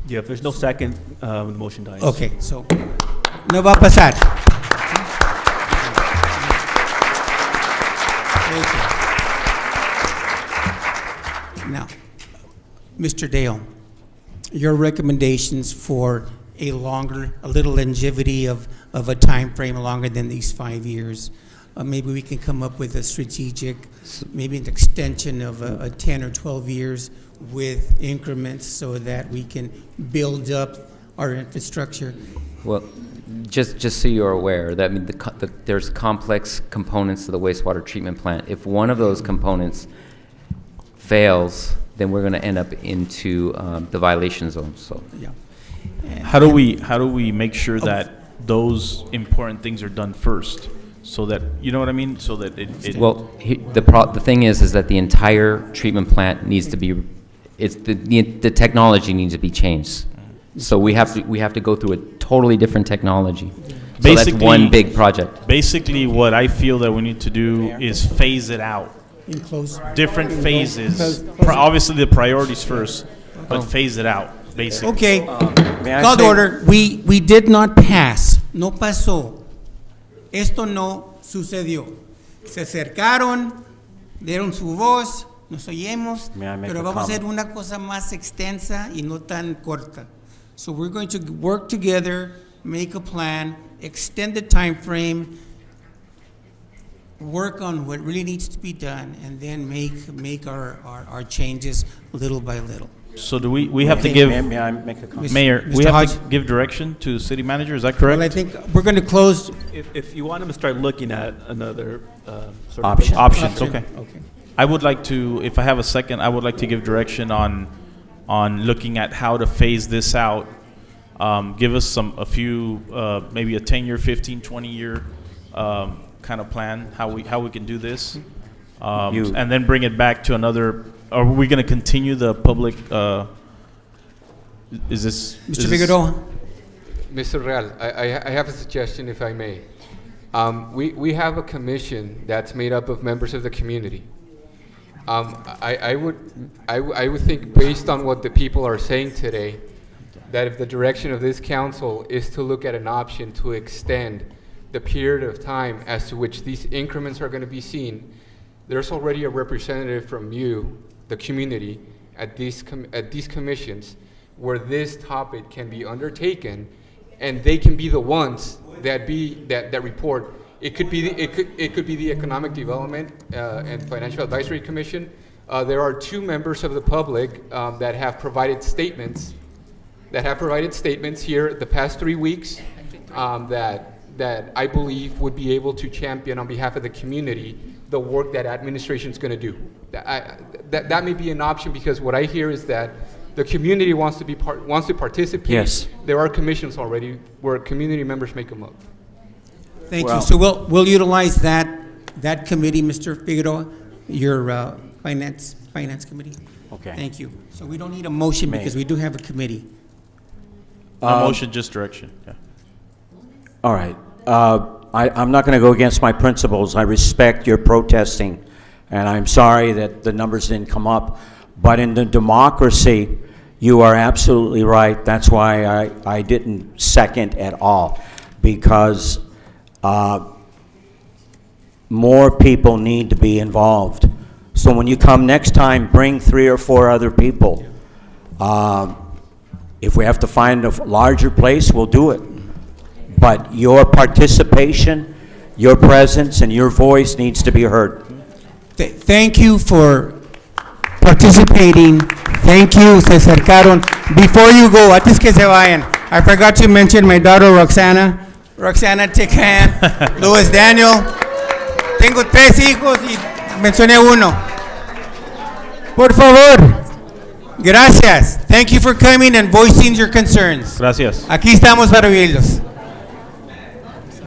Yeah, if there's no second, the motion dies.
Okay, so no va a pasar. Now, Mr. Dale, your recommendations for a little longevity of a time frame longer than these 5 years. Maybe we can come up with a strategic, maybe an extension of a 10 or 12 years with increments so that we can build up our infrastructure.
Well, just so you're aware, that there's complex components to the wastewater treatment plant. If one of those components fails, then we're going to end up into the violation zone. So,
yeah.
How do we make sure that those important things are done first, so that you know what I mean, so that it
well, the thing is that the entire treatment plant needs to be, the technology needs to be changed. So we have to go through a totally different technology. So that's one big project.
Basically, what I feel that we need to do is phase it out. Different phases. Obviously, the priorities first, but phase it out. Basically.
Okay. Called order. We did not pass. No pasó. Esto no sucedió. Se acercaron, dieron su voz, nos oímos, pero vamos a hacer una cosa más extensa y no tan corta. So we're going to work together, make a plan, extend the time frame, work on what really needs to be done, and then make our changes little by little.
So do we have to give,
May I make a comment?
Mayor, we have to give direction to the city manager, is that correct?
Well, I think we're going to close.
If you want them to start looking at another sort
Option.
of
Options, okay.
Okay.
I would like to, if I have a second, I would like to give direction on looking at how to phase this out. Give us a few, maybe a 10-year, 15, 20-year kind of plan, how we can do this. And then bring it back to another. Are we going to continue the public? Is this
Mr. Figueroa?
Mr. Real, I have a suggestion, if I may. We have a commission that's made up of members of the community. I would think, based on what the people are saying today, that if the direction of this council is to look at an option to extend the period of time as to which these increments are going to be seen, there's already a representative from you, the community, at these commissions where this topic can be undertaken, and they can be the ones that report. It could be the Economic Development and Financial Advisory Commission. There are two members of the public that have provided statements here the past 3 weeks that I believe would be able to champion on behalf of the community the work that administration is going to do. That may be an option, because what I hear is that the community wants to participate.
Yes.
There are commissions already where community members make them up.
Thank you. So we'll utilize that committee, Mr. Figueroa, your finance committee.
Okay.
Thank you. So we don't need a motion because we do have a committee.
No motion, just direction. Yeah.
All right. I'm not going to go against my principles. I respect your protesting, and I'm sorry that the numbers didn't come up. But in the democracy, you are absolutely right. That's why I didn't second at all, because more people need to be involved. So when you come next time, bring 3 or 4 other people. If we have to find a larger place, we'll do it. But your participation, your presence, and your voice needs to be heard.
Thank you for participating. Thank you, se acercaron. Before you go, antes que se vayan, I forgot to mention my daughter Roxana. Roxana Tican, Louis Daniel. Tengo 3 hijos y mencioné uno. Por favor. Gracias. Thank you for coming and voicing your concerns.
Gracias.
Aquí estamos para oírlos.